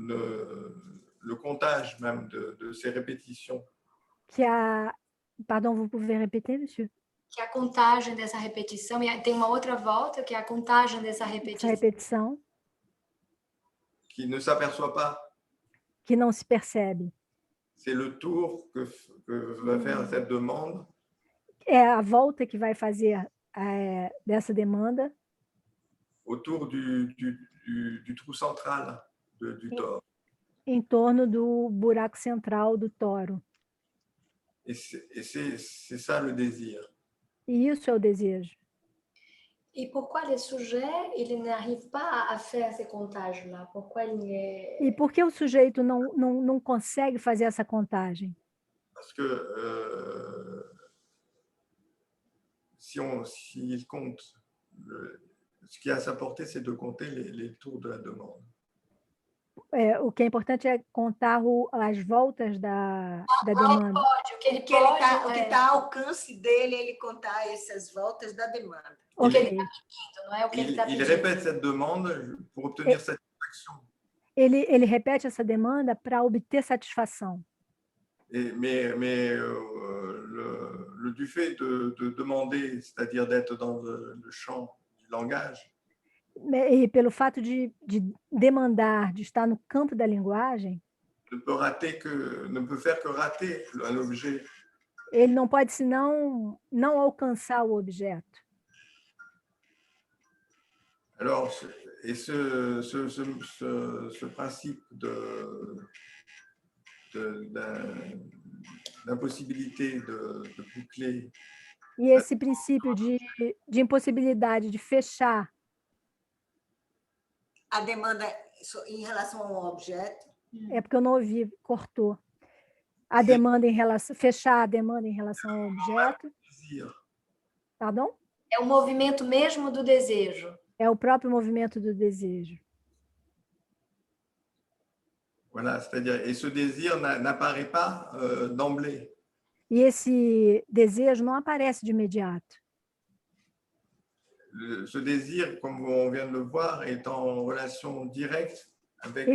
le comptage même de ces répétitions. Pardon, vous pouvez répéter, monsieur? Que a contagem dessa repetição, e tem uma outra volta, que é a contagem dessa repetição. Qui ne s'aperçoit pas. Que não se percebe. C'est le tour que va faire cette demande. É a volta que vai fazer dessa demanda. Autour du trou central du tore. Em torno do buraco central do toro. Et c'est ça le désir. E isso é o desejo. Et pourquoi le sujet il n'arrive pas à faire ces comptages-là? Pourquoi il est... E por que o sujeito não consegue fazer essa contagem? Parce que s'il compte, ce qui a à sa portée, c'est de compter les tours de la demande. O que é importante é contar as voltas da demanda. O que está ao alcance dele, ele contar essas voltas da demanda. O que ele está pedindo, não é o que ele está pedindo. Il répète cette demande pour obtenir satisfaction. Ele repete essa demanda para obter satisfação. Mais du fait de demander, c'est-à-dire d'être dans le champ du langage, E pelo fato de demandar, de estar no campo da linguagem, ne peut faire que rater un objet. ele não pode senão não alcançar o objeto. Alors, et ce principe d'impossibilité de boucler. E esse princípio de impossibilidade de fechar a demanda em relação ao objeto. É porque eu não ouvi, cortou. A demanda em relação, fechar a demanda em relação ao objeto. Pardon? É o movimento mesmo do desejo. É o próprio movimento do desejo. Voilà, c'est-à-dire, et ce désir n'apparaît pas d'emblée. E esse desejo não aparece de imediato. Ce désir, comme on vient de le voir, est en relation directe avec...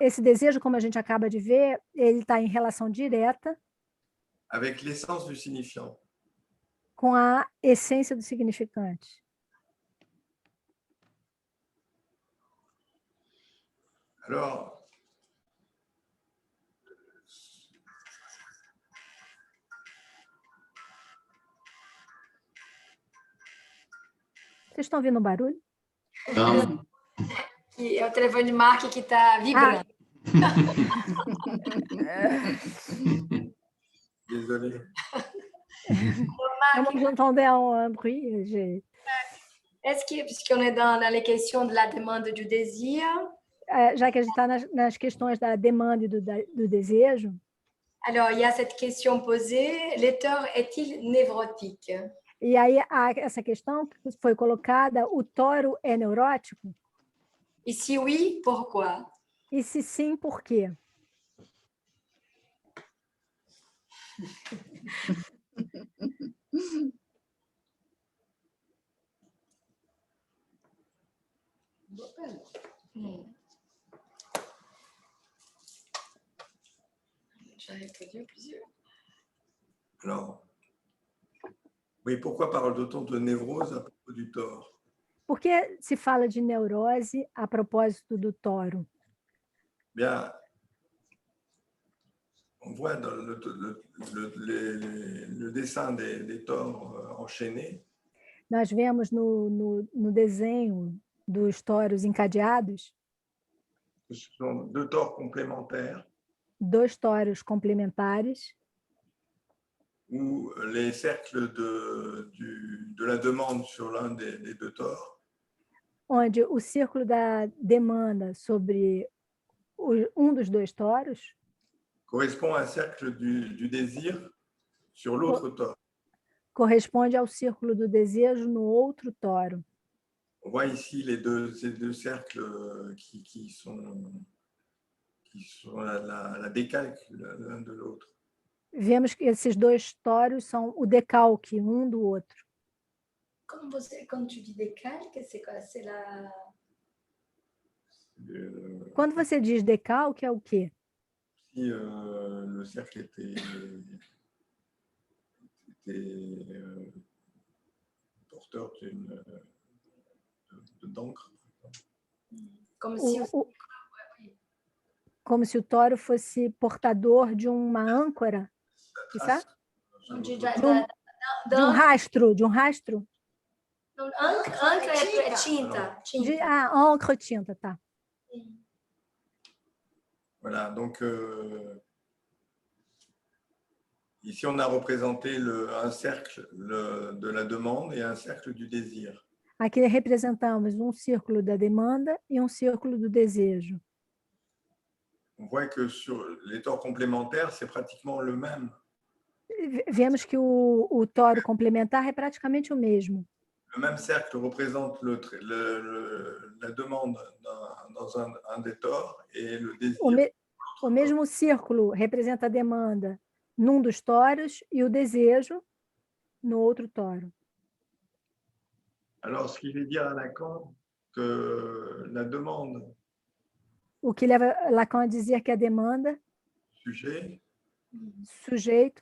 Esse desejo, como a gente acaba de ver, ele está em relação direta avec l'essence du signifiant. Com a essência do significante. Alors, vocês estão ouvindo um barulho? Não. É o telefone de Mark que está vibrando. Désolé. Vous entendez un bruit? Est-ce que, puisqu'on est dans les questions de la demande du désir... Já que a gente está nas questões da demanda e do desejo... Alors, il y a cette question posée, l'étheur est-il névrotique? E aí, essa questão que foi colocada, o touro é neurótico? E se oui, pourquoi? E se sim, por quê? Já répondu plusieurs. Alors, oui, pourquoi parle-t-on de névrose à propos du tort? Por que se fala de neurose a propósito do toro? Bien, on voit dans le dessin des tores enchaînés. Nós vemos no desenho dos toros encadeados. Ce sont deux tores complémentaires. Dois toros complementares. Où les cercles de la demande sur l'un des deux tores. Onde o círculo da demanda sobre dos dois toros correspond à un cercle du désir sur l'autre tore. Corresponde ao círculo do desejo no outro toro. On voit ici ces deux cercles qui sont la décalque l'un de l'autre. Vemos que esses dois toros são o decalque um do outro. Quando tu dis décalque, c'est quoi? C'est la... Quando você diz decalque, é o quê? Si le cercle était porteur d'encre. Como se o toro fosse portador de uma âncora, de um rastro, Âncora é tinta. Encre, tinta, tá. Voilà, donc ici on a représenté un cercle de la demande et un cercle du désir. Aqui representamos um círculo da demanda e um círculo do desejo. On voit que sur les tores complémentaires, c'est pratiquement le même. Vemos que o toro complementar é praticamente o mesmo. Le même cercle représente la demande dans un des tores et le désir. O mesmo círculo representa a demanda num dos toros e o desejo no outro toro. Alors, ce qui veut dire à Lacan que la demande... O que leva Lacan a dizer que a demanda... Sujeito...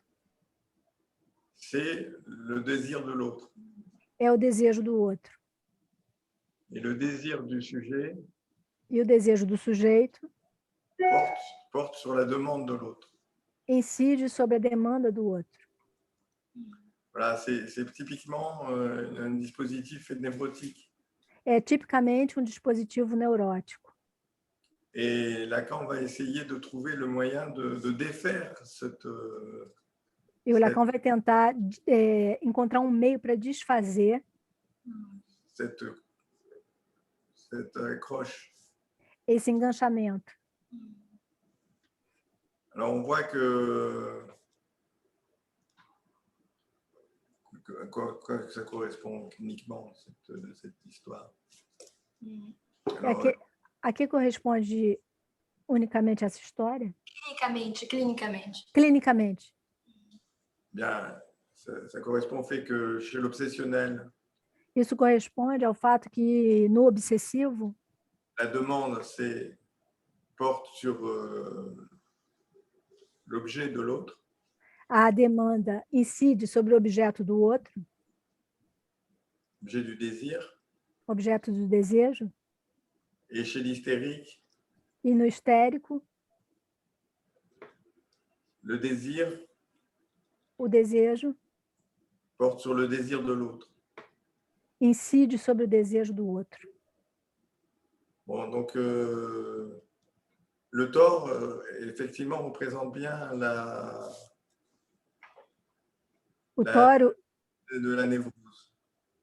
C'est le désir de l'autre. É o desejo do outro. Et le désir du sujet... E o desejo do sujeito... porte sur la demande de l'autre. Incide sobre a demanda do outro. Voilà, c'est typiquement un dispositif névrotique. É tipicamente um dispositivo neurótico. Et Lacan va essayer de trouver le moyen de défaire cette, E o Lacan vai tentar encontrar um meio para desfazer cette accroche. esse enganchamento. Alors, on voit que ça correspond cliniquement, cette histoire. Alors, A que corresponde unicamente essa história? Clinicamente. Clinicamente. bien, ça correspond au fait que chez l'obsessionnel, Isso corresponde ao fato que no obsessivo, la demande porte sur l'objet de l'autre, a demanda incide sobre o objeto do outro, objet du désir, objeto do desejo, et chez l'hystérique, e no histérico, le désir o desejo porte sur le désir de l'autre. incide sobre o desejo do outro. Bon, donc le tort, effectivement, représente bien O toro de la névrose.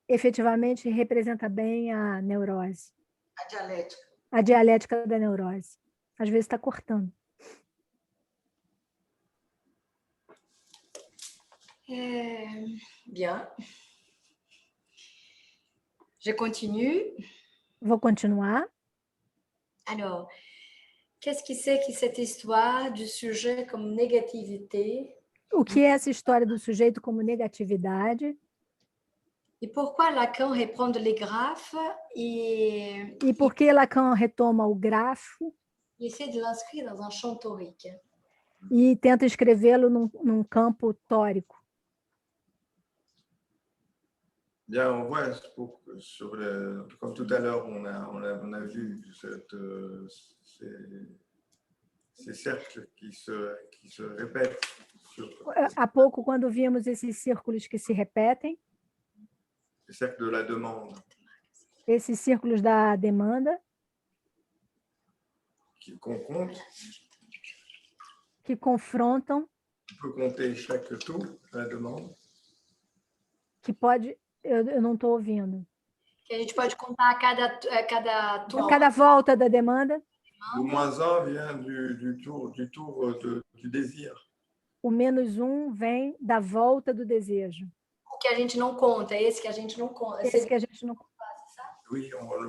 efetivamente representa bem a neurose, A dialética. a dialética da neurose. Às vezes está cortando. Bien. Je continue. Vou continuar. Alors, qu'est-ce qui c'est que cette histoire du sujet comme négativité? O que é essa história do sujeito como negatividade? Et pourquoi Lacan reprend les graphes et E por que Lacan retoma o grafo essaie de l'inscrire dans un champ torique? e tenta escrevê-lo num campo tórico? Bien, on voit, comme tout à l'heure, on a vu ces cercles qui se répètent. Há pouco, quando vimos esses círculos que se repetem, Les cercles de la demande, esses círculos da demanda, qu'on compte, que confrontam, on peut compter chaque tour de la demande. que pode... Eu não estou ouvindo. Que a gente pode contar a cada tour. Cada volta da demanda, Le -1 vient du tour du désir. o -1 vem da volta do desejo. O que a gente não conta, esse que a gente não conta. Esse que a gente não... Oui, on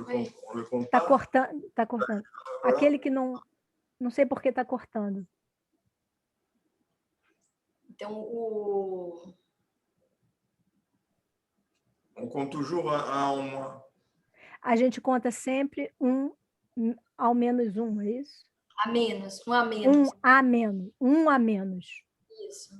le compte Está pas. cortando, tá cortando. Aquele que não... Não sei por que está cortando. Então, On compte toujours un en moins. A gente conta sempre ao -1, é isso? a menos, um a menos. Um a menos. Isso.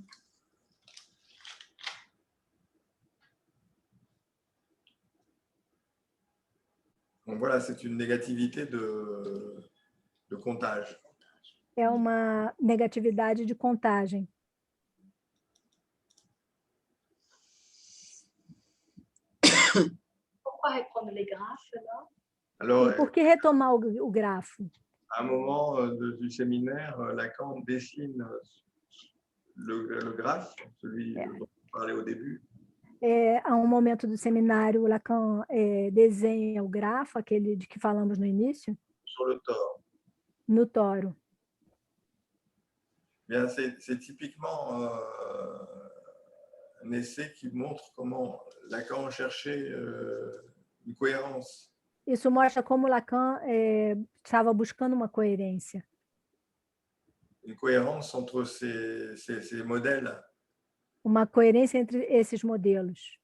Donc voilà, c'est une négativité de comptage. É uma negatividade de contagem. Pourquoi reprendre les graphes alors? Alors, E por que retomar o grafo? à un moment du séminaire, Lacan dessine le graphe, celui dont on parlait au début. A um momento do seminário, Lacan desenha o grafo, aquele de que falamos no início, Sur le tort. no toro. Bien, c'est typiquement un essai qui montre comment Lacan cherchait une cohérence. Isso mostra como Lacan estava buscando uma coerência. Une cohérence entre ces modèles. Uma coerência entre esses modelos.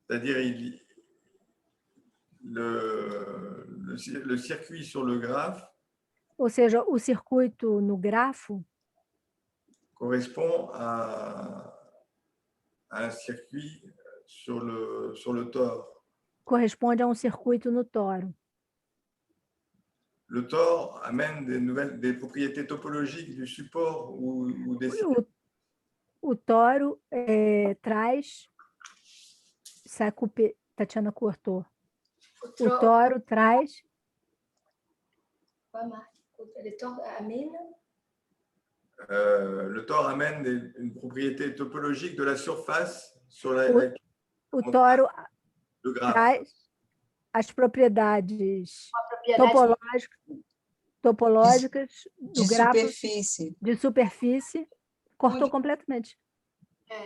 C'est-à-dire, le circuit sur le graphe Ou seja, o circuito no grafo correspond à un circuit sur le tore. corresponde a um circuito no toro. Le tore amène des propriétés topologiques du support ou des... O toro traz... Ça a coupé, Tatiana cortou. O toro traz... Le tore amène une propriété topologique de la surface sur laquelle o toro le graphe. traz as propriedades topológicas do grafo de superfície. Cortou completamente.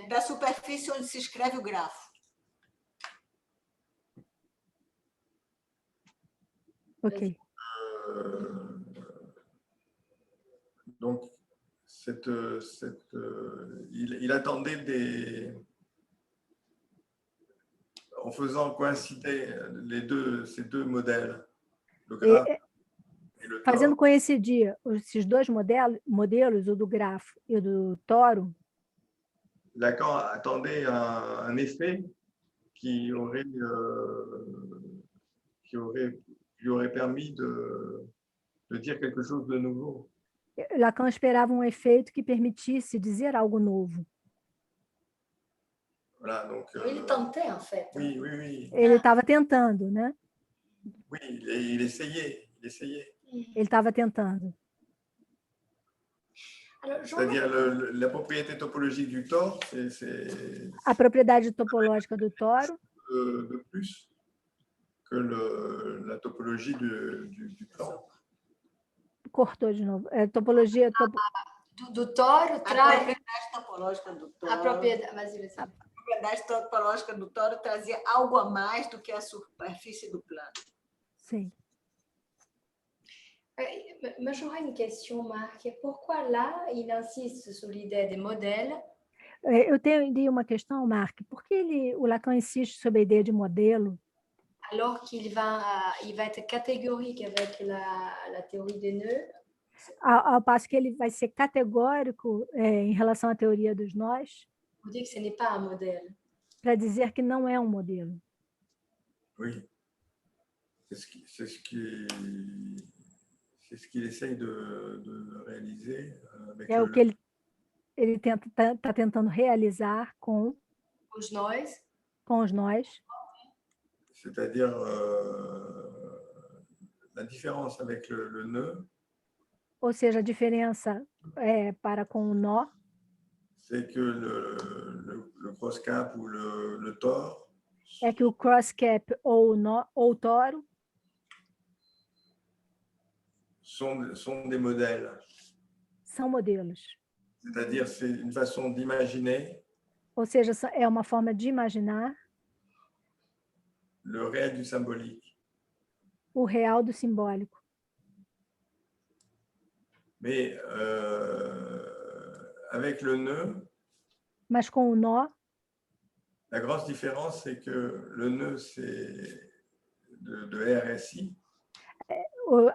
Da superfície onde se escreve o grafo. Ok. Donc, il attendait en faisant coïncider ces deux modèles, le graphe et le tore. Fazendo coincidir esses dois modelos, o do grafo e o do toro, Lacan attendait un effet qui lui aurait permis de dire quelque chose de nouveau. Lacan esperava um efeito que permitisse dizer algo novo. Voilà, donc, il tentait, en fait. Oui, oui, oui. Ele estava tentando, né? Oui, il essayait. Ele estava tentando. C'est-à-dire la propriété topologique du tore, c'est A propriedade topológica do toro de plus que la topologie du plan. cortou de novo. Topologia do toro traz... A propriedade topológica do toro. A propriedade topológica do toro trazia algo a mais do que a superfície do plano. Sim. Mais j'aurais une question, Marc. Pourquoi là, il insiste sur l'idée des modèles? Eu tenho uma questão, Marc. Por que o Lacan insiste sobre a ideia de modelo? Alors qu'il va être catégorique avec la théorie des nœuds. Ao passo que ele vai ser categórico em relação à teoria dos nós. Pour dire que ce n'est pas un modèle. Para dizer que não é um modelo. Oui. C'est ce qu'il essaye de réaliser avec o que ele está tentando realizar com os nós. Com os nós. C'est-à-dire la différence avec le nœud. Ou seja, a diferença para com o nó. C'est que le cross-cap ou le tore. É que o cross-cap ou o nó ou o toro. Sont des modèles. São modelos. C'est-à-dire, c'est une façon d'imaginer. Ou seja, é uma forma de imaginar. Le réel du symbolique. O real do simbólico. Mais avec le nœud. Mas com o nó. La grosse différence, c'est que le nœud, c'est de RSI.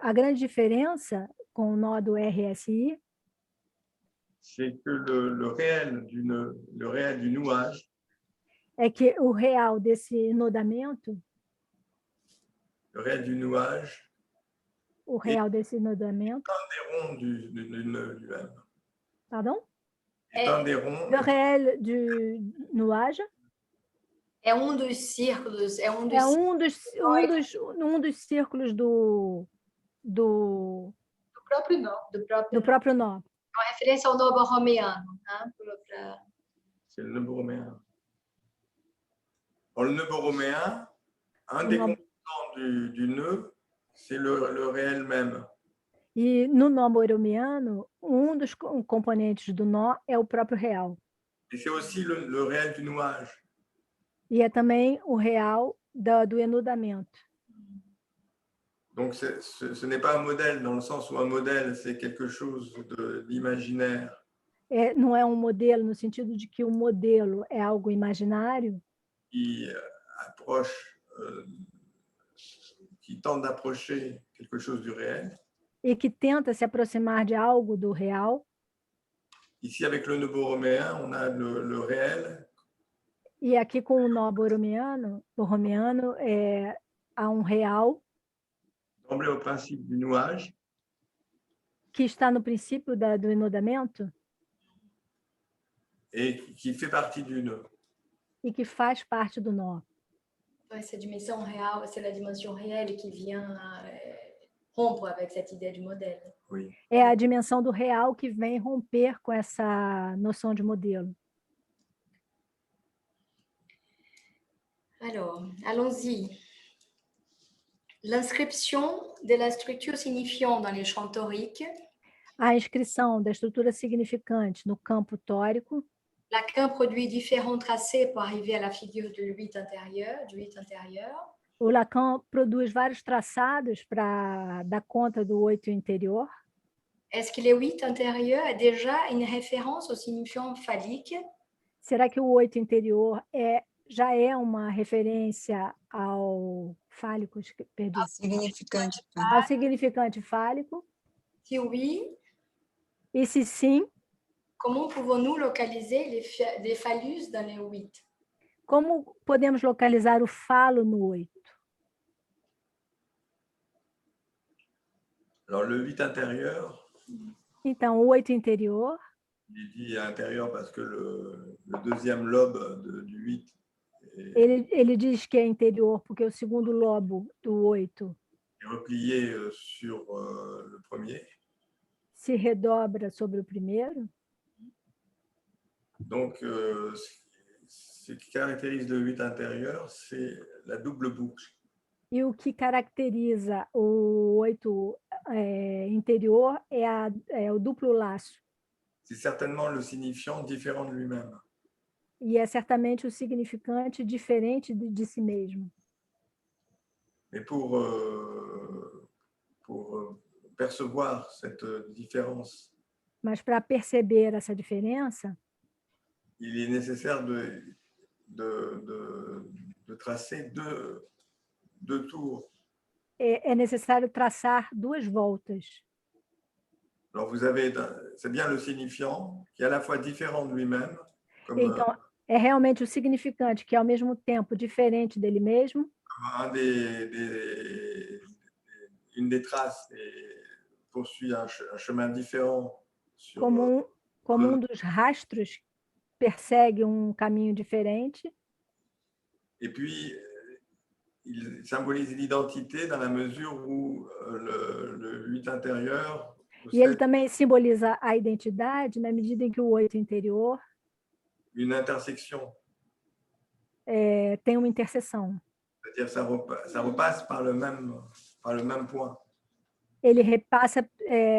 A grande diferença com o nó do RSI c'est que le réel du nouage é que o real desse nodamento, le réel du nouage, o real desse nodamento, un des ronds du nœud lui-même. Pardon? Un des ronds. Le réel du nuage é um dos círculos, um dos círculos do próprio nó. Do próprio nó. É uma referência ao nó borromeano. Né? C'est le nœud borroméen. Le nœud borroméen, un des composants du nœud, c'est le réel même. E no nó borromeano, um dos componentes do nó é o próprio real. Et c'est aussi le réel du nouage. E é também o real do enudamento. Donc, ce n'est pas un modèle dans le sens où un modèle, c'est quelque chose d'imaginaire. Não é um modelo no sentido de que o modelo é algo imaginário. Qui tente d'approcher quelque chose du réel. E que tenta se aproximar de algo do real. Ici, avec le nœud borroméen, on a le réel. E aqui com o nó borromeano há um real au princípio du nouage, que está no princípio do enodamento, et qui fait partie du nœud. E que faz parte do nó. Essa dimensão real, c'est la dimension réelle qui vient rompre avec cette idée du modèle. Oui. É a dimensão do real que vem romper com essa noção de modelo. Alors, allons-y. L'inscription de la structure signifiante dans les champs toriques. A inscrição da estrutura significante no campo tórico. Lacan produit différents tracés pour arriver à la figure du 8 intérieur, O Lacan produz vários traçados para dar conta do 8 interior. Est-ce que le 8 intérieur est déjà une référence au signifiant phallique? Será que o 8 interior já é uma referência ao fálico? Perdi. Ao significante fálico? Si oui, e se sim, comment pouvons-nous localiser les phallus dans le 8? Como podemos localizar o falo no 8? Alors, le 8 intérieur. Então, o 8 interior. Il dit intérieur parce que le deuxième lobe du 8. Ele diz que é interior porque o segundo lobo do 8 est replié sur le premier. Se redobra sobre o primeiro. Donc, ce qui caractérise le 8 intérieur, c'est la double boucle. E o que caracteriza o 8 interior é o duplo laço. C'est certainement le signifiant différent de lui-même. E é certamente o significante diferente de si mesmo. Mais pour percevoir cette différence, mas para perceber essa diferença, il est nécessaire de tracer deux tours. É necessário traçar 2 voltas. Alors vous avez, c'est bien le signifiant qui est à la fois différent de lui-même. Então, é realmente o significante que é ao mesmo tempo diferente dele mesmo. Une des traces poursuit un chemin différent. Como dos rastros persegue caminho diferente. Et puis, il symbolise l'identité dans la mesure où le 8 intérieur... E ele também simboliza a identidade na medida em que o 8 interior une intersection. Tem uma interseção. C'est-à-dire ça repasse par le même point. Ele repassa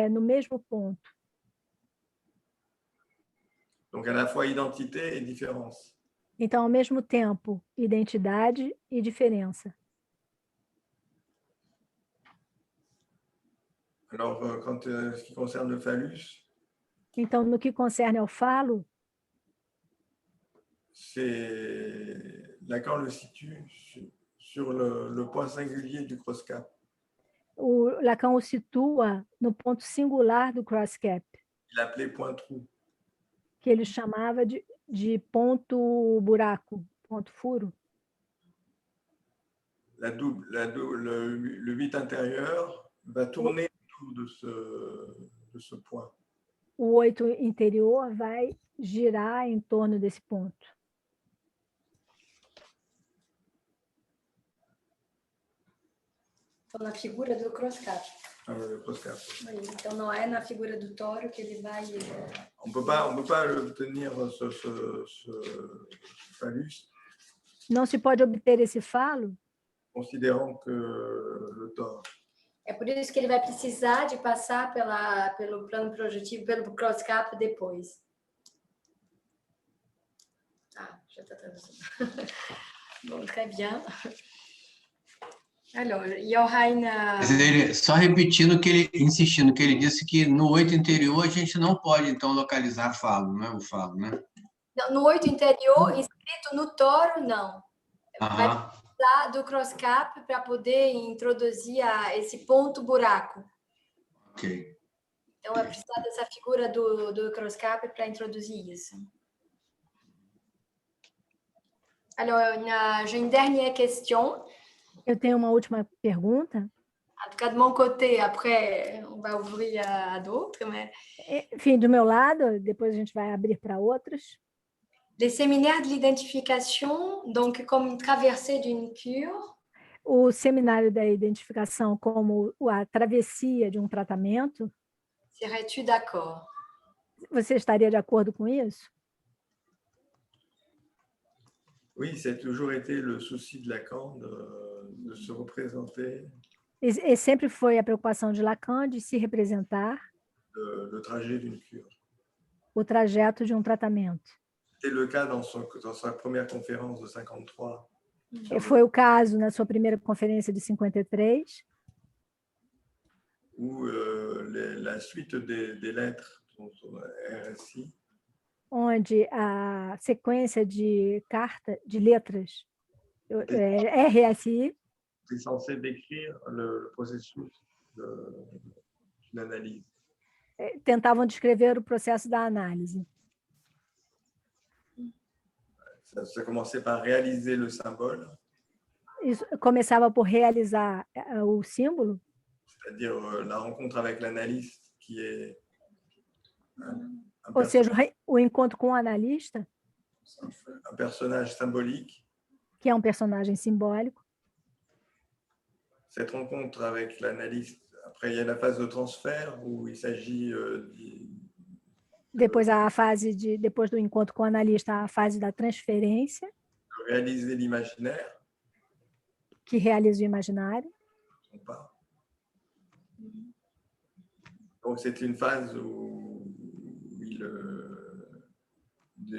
no mesmo ponto. Donc à la fois identité et différence. Então, ao mesmo tempo, identidade e diferença. Alors, quand ce qui concerne le phallus, então, no que concerne ao falo, Lacan le situe sur le point singulier du cross-cap. O Lacan o situa no ponto singular do cross-cap. Il appelait point trou. Que ele chamava de ponto buraco, ponto furo. Le 8 intérieur va tourner autour de ce point. O 8 interior vai girar em torno desse ponto. Então, na figura do cross-cap. Cross-cap. Então, não é na figura do tório que ele vai... On peut pas obtenir ce phallus. Não se pode obter esse falo. Considérant que le tore. É por isso que ele vai precisar de passar pelo plano projetivo, pelo cross-cap depois. Ah, já está traduzindo. Bom, très bien. Alors, Johann... Só repetindo que ele, insistindo, que ele disse que no 8 interior a gente não pode, então, localizar falo, né? O falo, né? Não, no 8 interior, inscrito no toro, não. Vai precisar do cross-cap para poder introduzir esse ponto buraco. Ok. Então, vai precisar dessa figura do cross-cap para introduzir isso. Alors, j'ai une dernière question. Eu tenho uma última pergunta. En tout cas, de mon côté, après, on va ouvrir à d'autres. Mais... Enfim, do meu lado, depois a gente vai abrir para outros. Les séminaires de l'identification, donc comme une traversée d'une cure. O seminário da identificação como a travessia de um tratamento. Serais-tu d'accord? Você estaria de acordo com isso? Oui, c'est toujours été le souci de Lacan de se représenter E sempre foi a preocupação de Lacan de se representar le trajet d'une cure. o trajeto de um tratamento. C'était le cas dans sa première conférence de 53. Foi o caso na sua primeira conferência de 53, Où la suite des lettres sont RSI onde a sequência de letras RSI est censée décrire le processus de l'analyse. Tentavam descrever o processo da análise. Ça commençait par réaliser le symbole, Isso começava por realizar o símbolo, c'est-à-dire la rencontre avec l'analyste qui est ou seja, o encontro com o analista, un personnage symbolique. que é um personagem simbólico. Cette rencontre avec l'analyste, après il y a la phase de transfert où il s'agit Depois depois do encontro com o analista, a fase da transferência, de réaliser l'imaginaire. que realiza o imaginário. Donc c'est une phase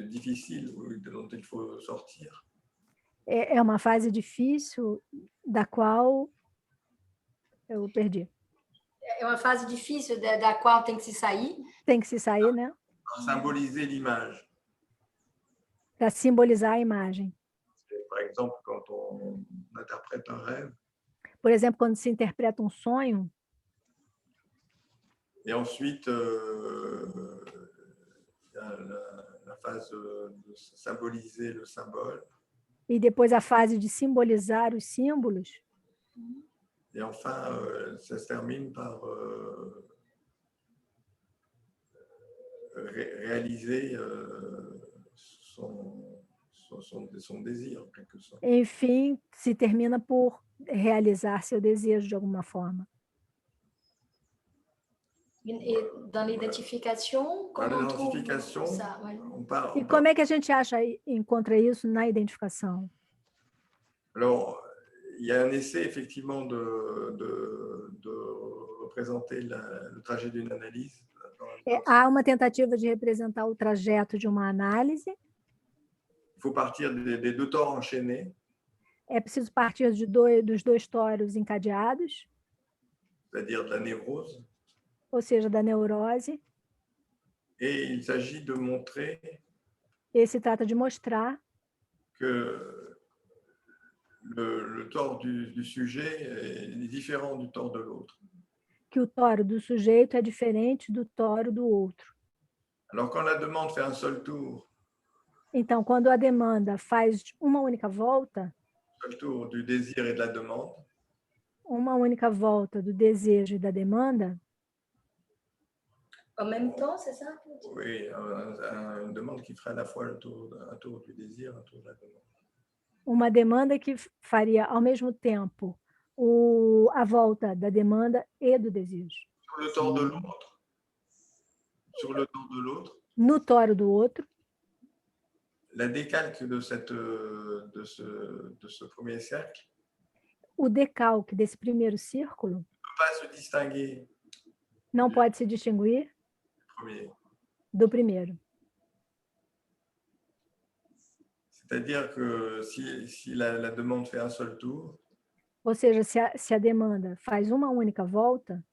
difficile dont il faut sortir. É uma fase difícil da qual eu perdi. É uma fase difícil da qual tem que se sair. Tem que se sair, né? Para symboliser l'image. Para simbolizar a imagem. Par exemple, quand on interprète un rêve. Por exemplo, quando se interpreta um sonho. Et ensuite, la phase de symboliser le symbole. E depois a fase de simbolizar os símbolos. Et enfin, ça se termine par réaliser son désir, en quelque sorte. Enfim, se termina por realizar seu desejo de alguma forma. Et dans l'identification, comment on trouve ça? E como é que a gente encontra isso na identificação? Alors, il y a un essai effectivement de représenter le trajet d'une analyse. Há uma tentativa de representar o trajeto de uma análise. Il faut partir des deux tores enchaînés. É preciso partir dos dois toros encadeados. C'est-à-dire de la névrose. Ou seja, da neurose. Et il s'agit de montrer. E se trata de mostrar que le tort du sujet est différent du tort de l'autre. Que o toro do sujeito é diferente do toro do outro. Alors, quand la demande fait un seul tour. Então, quando a demanda faz uma única volta. Un seul tour du désir et de la demande. Uma única volta do desejo e da demanda. En même temps, c'est ça? Oui, une demande qui ferait à la fois un tour du désir, un tour de la demande. Uma demanda que faria ao mesmo tempo a volta da demanda e do desejo. Sur le tort de l'autre. Sur le tort de l'autre. No toro do outro. La décalque de ce premier cercle. O decalque desse primeiro círculo. Ne peut pas se distinguer. Não pode se distinguir do primeiro. C'est-à-dire que si la demande fait un seul tour. Ou seja, se a demanda faz uma única volta.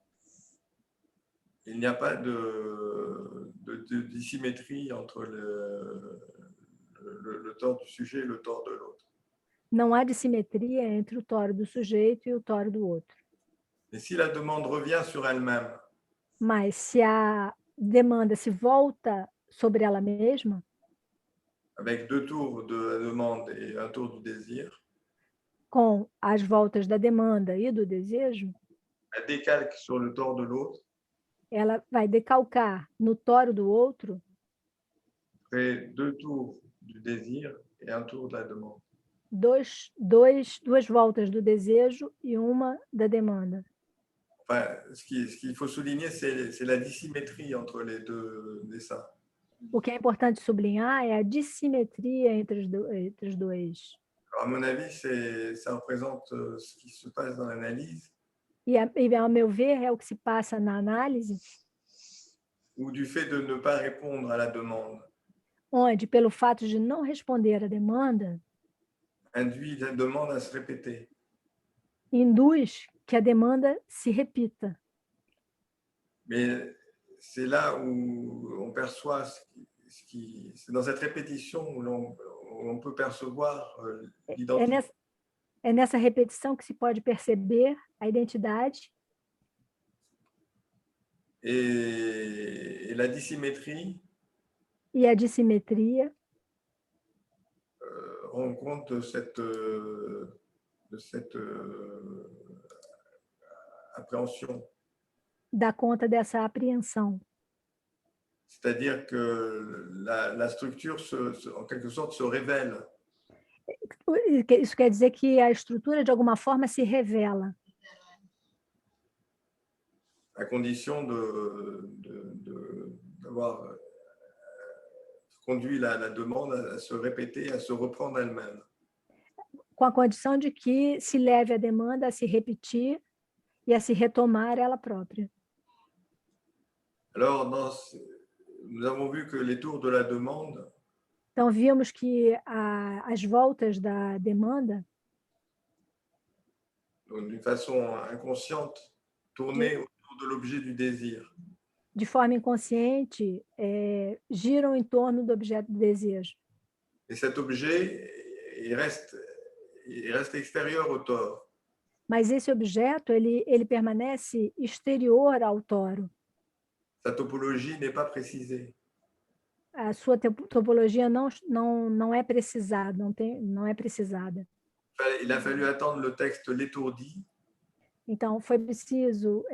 Il n'y a pas de dissymétrie entre le tort du sujet et le tort de l'autre. Não há dissimetria entre o toro do sujeito e o toro do outro. Et si la demande revient sur elle-même. Mas se a demanda se volta sobre ela mesma. Avec deux tours de la demande et un tour du désir. Com as voltas da demanda e do desejo. Elle décalque sur le tort de l'autre. Ela vai decalcar no toro do outro. Et deux tours du désir et un tour de la demande. Duas voltas do desejo e uma da demanda. Enfin, ce qu'il faut souligner, c'est la dissymétrie entre les deux dessins. O que é importante sublinhar é a dissimetria entre os dois. Alors, à mon avis, ça représente ce qui se passe dans l'analyse. E, ao meu ver, é o que se passa na análise. Ou du fait de ne pas répondre à la demande. Onde, pelo fato de não responder à demanda, induit la demande à se répéter. Induz que a demanda se repita. Mais c'est là où on perçoit c'est dans cette répétition où on peut percevoir l'identité. É nessa repetição que se pode perceber a identidade. Et la dissymétrie. E a dissimetria. Rend compte de cette appréhension. Dá conta dessa apreensão. C'est-à-dire que la structure, en quelque sorte, se révèle. Isso quer dizer que a estrutura, de alguma forma, se revela. À condition d'avoir conduit la demande à se répéter, à se reprendre elle-même. Com a condição de que se leve a demanda a se repetir e a se retomar ela própria. Alors, nous avons vu que les tours de la demande. Então, vimos que as voltas da demanda, d'une façon inconsciente, tourner autour de l'objet du désir. De forma inconsciente, giram em torno do objeto do desejo. Et cet objet, il reste extérieur au tort. Mas esse objeto, ele permanece exterior ao toro. Sa topologie n'est pas précisée. A sua topologia não é precisada, não é precisada. Il a fallu attendre le texte l'étourdi. Então, foi preciso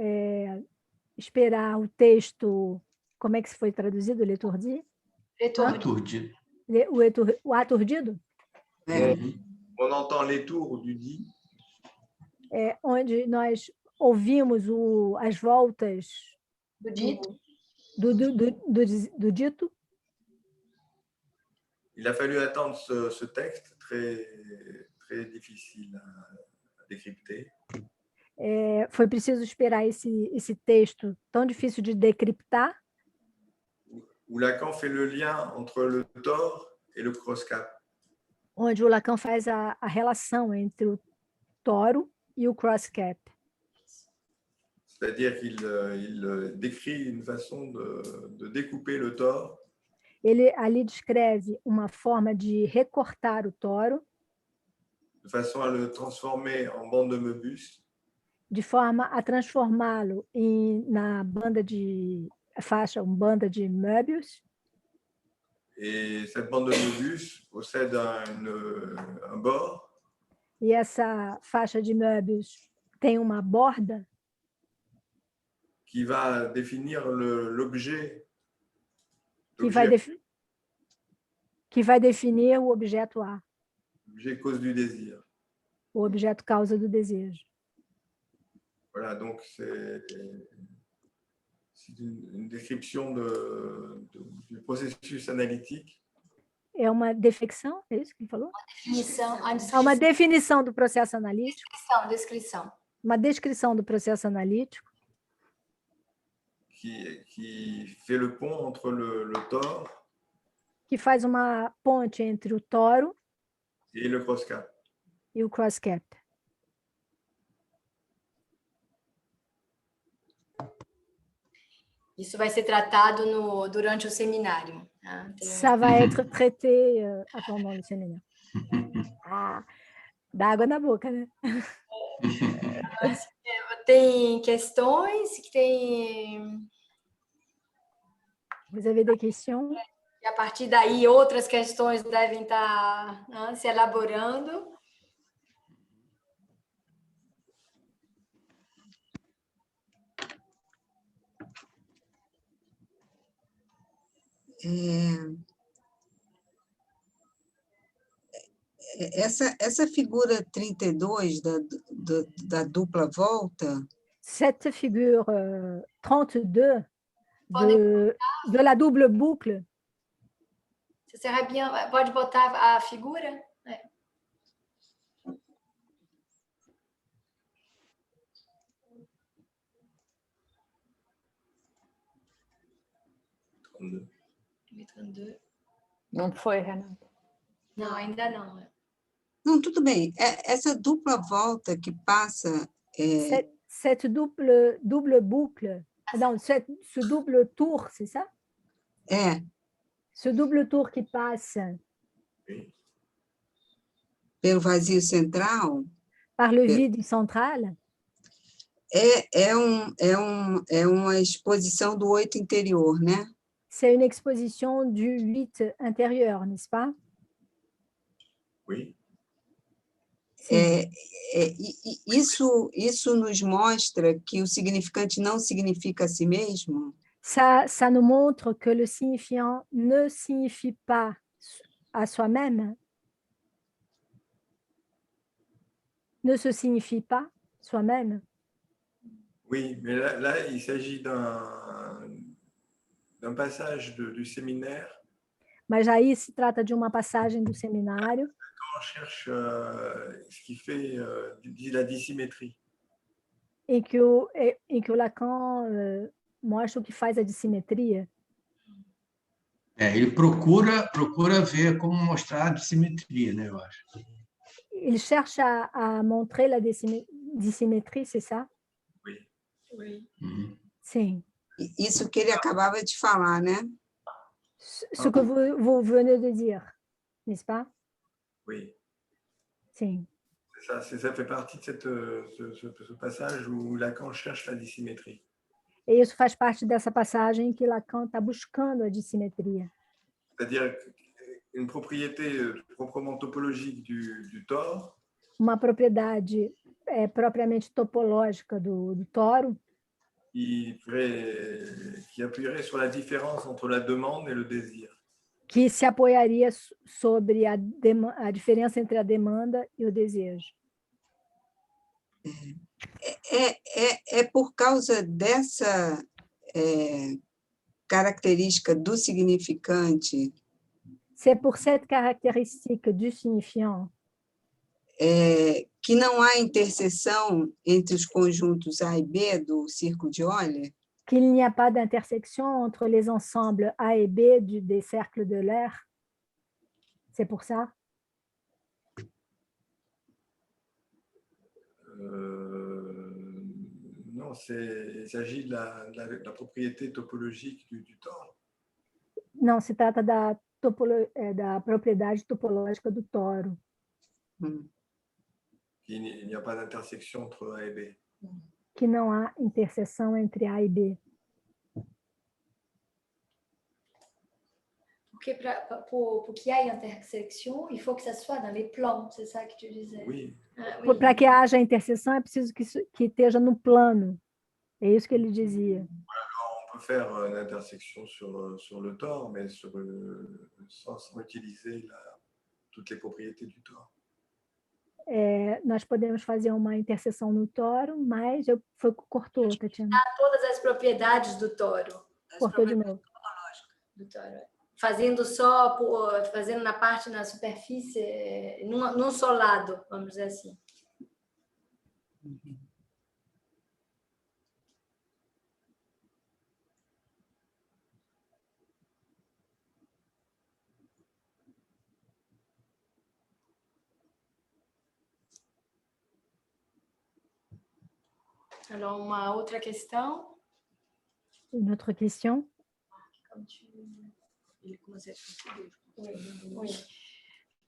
esperar o texto, como é que foi traduzido, l'étourdi? L'étourdi. O aturdido? On entend les tours du dit. Onde nós ouvimos as voltas do dito. Do dito. Il a fallu attendre ce texte très, très difficile à décrypter. Foi preciso esperar esse texto tão difícil de decriptar. Où Lacan fait le lien entre le tort et le cross-cap. Onde o Lacan faz a relação entre o toro e o cross-cap. C'est-à-dire qu'il décrit une façon de découper le tort. Ele ali descreve uma forma de recortar o toro. De façon à le transformer en bande de Möbius. De forma a transformá-lo na banda de banda de Möbius. Et cette bande de Möbius possède un bord. E essa faixa de Möbius tem uma borda qui va définir l'objet. Que vai definir o objeto A. L'objet cause du désir. O objeto causa do desejo. Voilà, donc c'est une description du processus analytique. É uma defecção, é isso que ele falou? Uma definição do processo analítico. Descrição. Uma descrição do processo analítico. Qui fait le pont entre le tort. Que faz uma ponte entre o toro e le cross-cap. E o cross-cap. Isso vai ser tratado durante o seminário. Ça va être traité pendant le séminaire. Dá água na boca, né? Tem questões? Vous avez des questions? E a partir daí, outras questões devem estar se elaborando. Essa figura 32 da dupla volta, cette figure 32 de la double boucle, Você seria bien, pode botar a figura? É. Não foi, Renata? Não, ainda não. não, tudo bem. Essa dupla volta que passa... cette double boucle, non, ce double tour, c'est ça? Ce double tour qui passe pelo vazio central, par le vide central, é uma exposição do 8 interior, né? c'est une exposition du 8 intérieur, n'est-ce pas? Oui. Isso nos mostra que o significante não significa a si mesmo? Ça nous montre que le signifiant ne signifie pas à soi-même, ne se signifie pas soi-même. Oui, mais là il s'agit d'un passage du séminaire. Mas aí se trata de uma passagem do seminário. On cherche ce qui fait la dissymétrie. Em que o Lacan mostra o que faz a dissimetria. Ele procura ver como mostrar a dissimetria, né, eu acho. Il cherche à montrer la dissymétrie, c'est ça? Oui. Oui. Sim. Isso que ele acabava de falar, né? Ce que vous venez de dire, n'est-ce pas? Oui. Sim. Ça fait partie de ce passage où Lacan cherche la dissymétrie. E isso faz parte dessa passagem que Lacan está buscando a dissimetria. C'est-à-dire une propriété proprement topologique du tore. Uma propriedade propriamente topológica do toro. Qui appuierait sur la différence entre la demande et le désir. Que se apoiaria sobre a diferença entre a demanda e o desejo. É por causa dessa característica do significante. C'est pour cette caractéristique du signifiant. Que não há interseção entre os conjuntos A e B do círculo de Euler? Qu'il n'y a pas d'intersection entre les ensembles A et B des cercles de l'air. C'est pour ça? Non, il s'agit de la propriété topologique du tore. Não, se trata da propriedade topológica do toro. Il n'y a pas d'intersection entre A et B. Que não há interseção entre A e B. Pour qu'il y ait intersection, il faut que ça soit dans les plans, c'est ça que tu disais? Oui. Oui. Para que haja interseção, é preciso que esteja no plano. É isso que ele dizia. Alors, on peut faire une intersection sur le tore, mais sans utiliser toutes les propriétés du tore. Nós podemos fazer uma interseção no toro, mas cortou, Tatiana. Todas as propriedades do toro. Cortou de novo. Do toro. Fazendo na superfície, num só lado, vamos dizer assim. Alors, uma outra questão. Une autre question? Oui.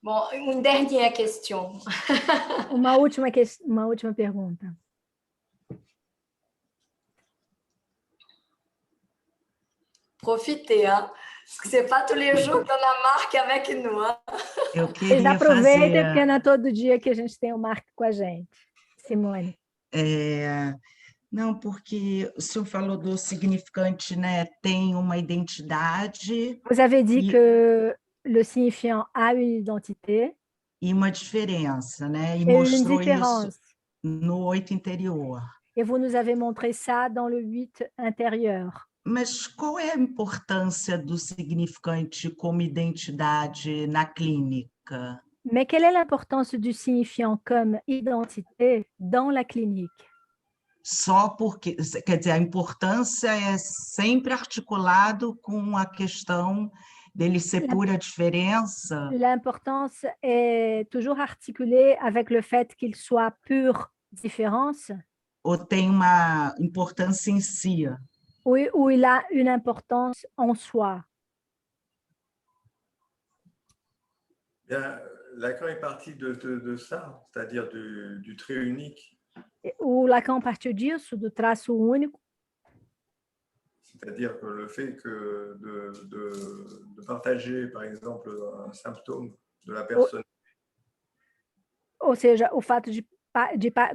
Bon, une dernière question. Uma última pergunta. Profitez, hein? Parce que c'est pas tous les jours qu'on a Marc avec nous, hein? Eles aproveitem, porque não é todo dia que a gente tem o Marc com a gente. Simone. Não, porque o senhor falou do significante, né? Tem uma identidade. Vous avez dit que le signifiant a une identité. e uma diferença, né? E et une mostrou isso différence. no 8 interior. Et vous nous avez montré ça dans le 8 intérieur. Mas qual é a importância do significante como identidade na clínica? Mais quelle est l'importance du signifiant comme identité dans la clinique? Só porque, quer dizer, a importância é sempre articulado com a questão dele ser pura diferença. L'importance est toujours articulée avec le fait qu'il soit pure différence, Ou tem uma importância em si? ou il a une importance en soi. Bien, Lacan est parti de ça, c'est-à-dire du trait unique. O Lacan partiu disso, do traço único, C'est-à-dire que le fait que de partager, par exemple, un symptôme de la personne ou seja, o fato de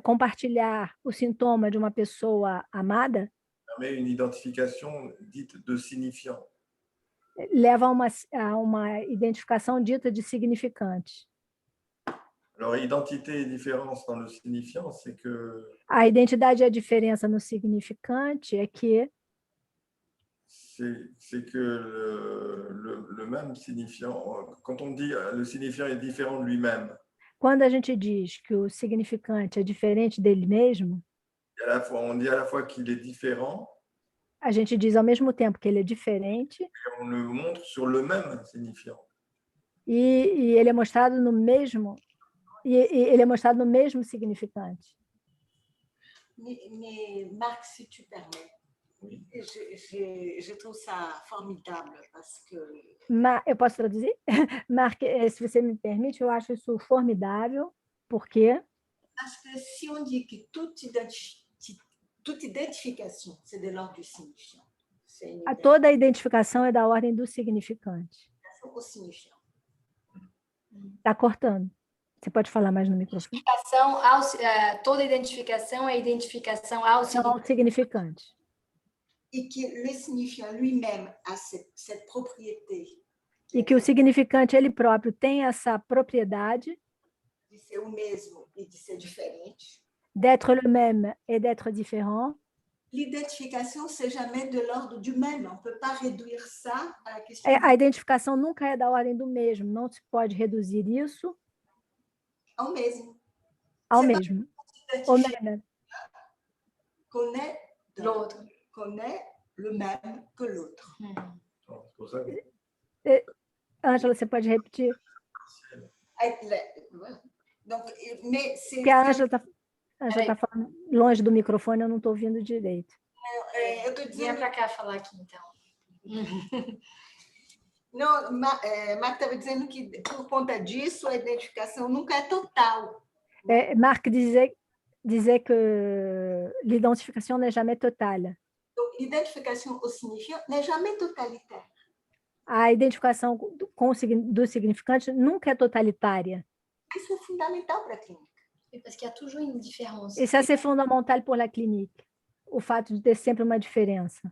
compartilhar o sintoma de uma pessoa amada permet une identification dite de signifiant. leva a uma identificação dita de significante. Alors, identité et différence dans le signifiant, c'est que A identidade e a diferença no significante é que le même signifiant, quand on dit le signifiant est différent de lui-même, quando a gente diz que o significante é diferente dele mesmo, on dit à la fois qu'il est différent a gente diz ao mesmo tempo que ele é diferente et on le montre sur le même signifiant. e ele é mostrado no mesmo ele é mostrado no mesmo significante. Mais Marc, si tu permets, oui. Je trouve ça formidable parce que... Eu posso traduzir? Marc, se você me permite, eu acho isso formidável. Por quê? Parce que si on dit que toute identification, c'est de l'ordre du signifiant. Toda a identificação é da ordem do significante. Está cortando. Você pode falar mais no microfone? Toda identificação é identificação ao significante. Et que le signifiant lui-même a cette propriété. E que o significante ele próprio tem essa propriedade de ser o mesmo e de ser diferente. D'être le même et d'être différent. L'identification, c'est jamais de l'ordre du même. On ne peut pas réduire ça à la question. A identificação nunca é da ordem do mesmo. Não se pode reduzir isso ao mesmo. Ao mesmo. Au même. Connaît l'autre. Connaît le même que l'autre. Ângela, você pode repetir? Donc, mais c'est... Porque a Ângela está falando longe do microfone, eu não estou ouvindo direito. Eu estou dizendo... Vem para cá falar aqui, então. Não, Marc estava dizendo que, por conta disso, a identificação nunca é total. Marc disait que l'identification n'est jamais totale. Donc, l'identification au signifiant n'est jamais totalitaire. A identificação do significante nunca é totalitária. Isso é fundamental para a clínica. Parce qu'il y a toujours une différence. Et ça, c'est fondamental pour la clinique, o fato de ter sempre uma diferença.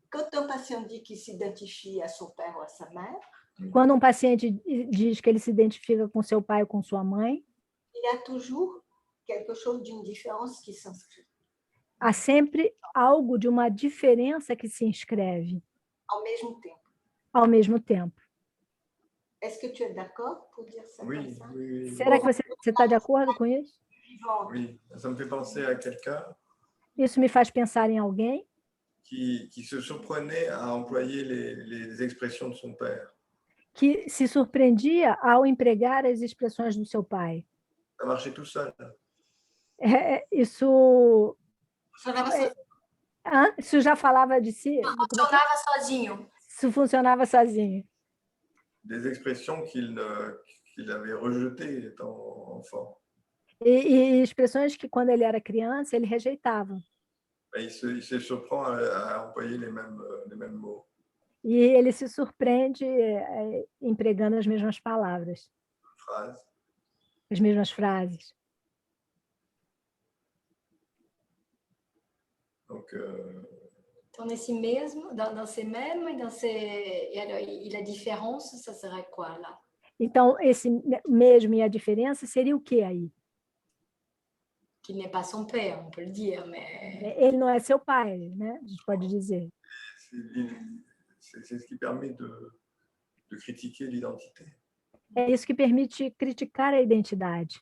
Quand un patient dit qu'il s'identifie à son père ou à sa mère, quando um paciente diz que ele se identifica com seu pai ou com sua mãe, il y a toujours quelque chose d'une différence qui s'inscrit. Há sempre algo de uma diferença que se inscreve. Ao mesmo tempo. Ao mesmo tempo. Est-ce que tu es d'accord pour dire ça? Oui, ça? oui. Será que você está de acordo com isso? Oui, ça me fait penser à quelqu'un. Isso me faz pensar em alguém qui se surprenait à employer les expressions de son père. Que se surpreendia ao empregar as expressões do seu pai. Ça marchait tout seul. Isso já falava de si? Funcionava sozinho. Isso funcionava sozinho. Des expressions qu'il avait rejetées étant enfant. E expressões que, quando ele era criança, ele rejeitava. Il se surprend à employer les mêmes mots. E ele se surpreende empregando as mesmas palavras. As mesmas frases. Donc, então, nesse mesmo, dans ces mêmes, et la différence, ça serait quoi là? Então, esse mesmo e a diferença seria o que aí? Qu'il n'est pas son père, on peut le dire, mais... Ele não é seu pai, né? A gente pode dizer. C'est ce qui permet de critiquer l'identité. É isso que permite criticar a identidade.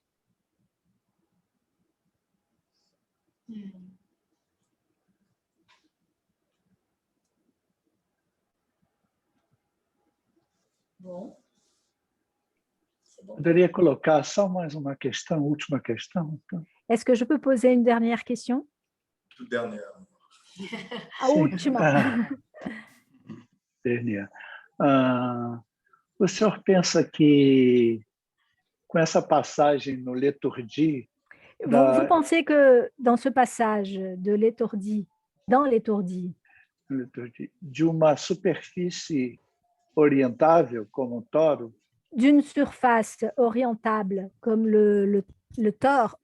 Bom. Poderia colocar só mais uma questão, última questão? Est-ce que je peux poser une dernière question? Toute dernière. A última. Dernière. O senhor pensa que com essa passagem no L'étourdi, Vous pensez que dans ce passage de l'étourdi, dans l'étourdi, de uma superfície orientável como um toro, d'une surface orientable comme le tore,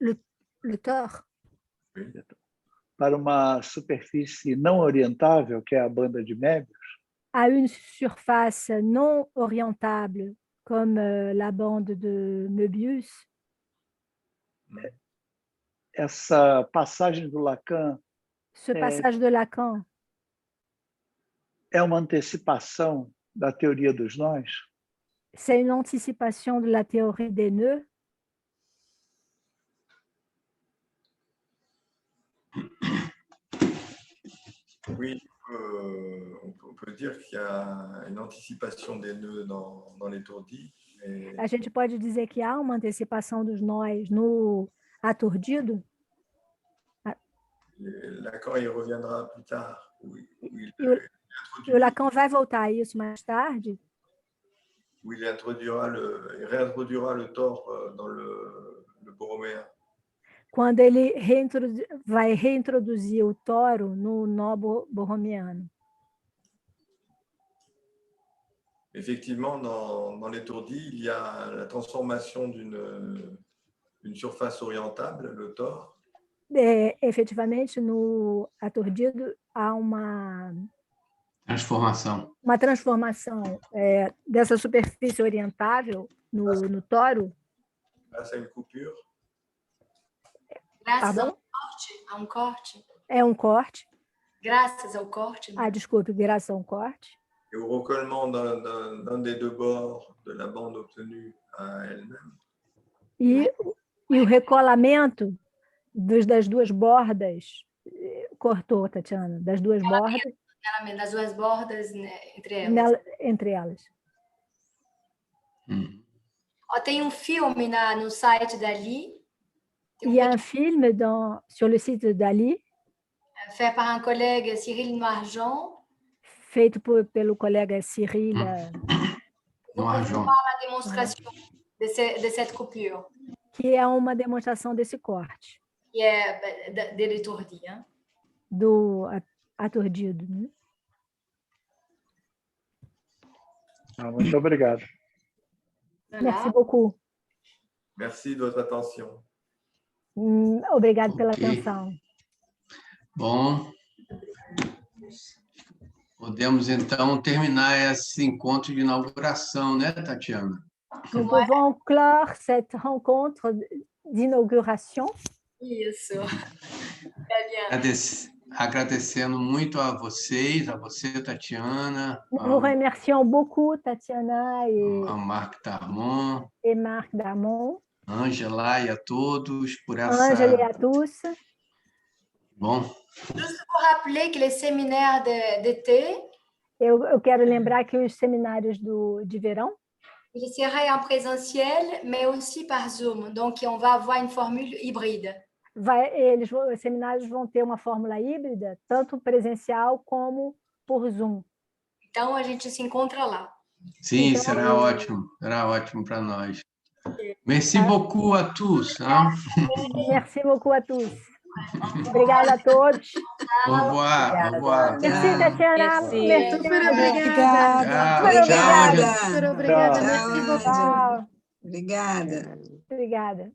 para uma superfície não orientável, que é a banda de Mébius, à une surface non orientable comme la bande de Möbius, essa passagem do Lacan ce passage de Lacan é uma antecipação da teoria dos nós? C'est une anticipation de la théorie des nœuds? Oui, on peut dire qu'il y a une anticipation des nœuds dans l'étourdi. A gente pode dizer que há uma antecipação dos nós no aturdido? Lacan y reviendra plus tard. O Lacan vai voltar a isso mais tarde? Où il réintroduira le tort dans le borroméen. Quando ele vai reintroduzir o toro no nó borromiano. Effectivement, dans l'étourdi, il y a la transformation d'une surface orientable, le tore. Efetivamente, no aturdido, há uma transformação dessa superfície orientável no toro. Grâce à une coupure. Graças a um corte. É um corte. Graças ao corte. Ah, desculpe, graças a um corte. Et au recollement d'un des deux bords de la bande obtenue à elle-même. E o recolamento das duas bordas, cortou, Tatiana, das duas bordas. Das duas bordas, né, entre elas. Tem um filme no site Dali. Il y a un film sur le site de Dali. Fait par un collègue, Cyril Noirjean. Feito pelo colega Cyril Noirjean. A demonstration de cette coupure. Que é uma demonstração desse corte. Que é de l'étourdi, hein? Do aturdido. Né? Muito obrigado. Merci beaucoup. Merci de votre attention. Obrigado pela atenção. Bom, podemos então terminar esse encontro de inauguração, né, Tatiana? Nous pouvons clore cette rencontre d'inauguration. Isso. Agradecendo muito a vocês, a você, Tatiana. Nous remercions beaucoup Tatiana a Marc Darmon. Et Marc Darmon. Ângela e a todos por essa... Ângela e a tous. Bom. Juste pour rappeler que les séminaires d'été... Eu quero lembrar que os seminários de verão... Ils seraient en présentiel, mais aussi par Zoom. Donc, on va avoir une formule hybride. Os seminários vão ter uma fórmula híbrida, tanto presencial como por Zoom. Então, a gente se encontra lá. Sim, então, será ótimo para nós. Merci beaucoup à tous. Hein? Merci beaucoup à tous. Obrigada a todos. Au revoir. Au revoir. Merci, Tatiana. Merci. Super obrigada. Super obrigada. Obrigada. Obrigada.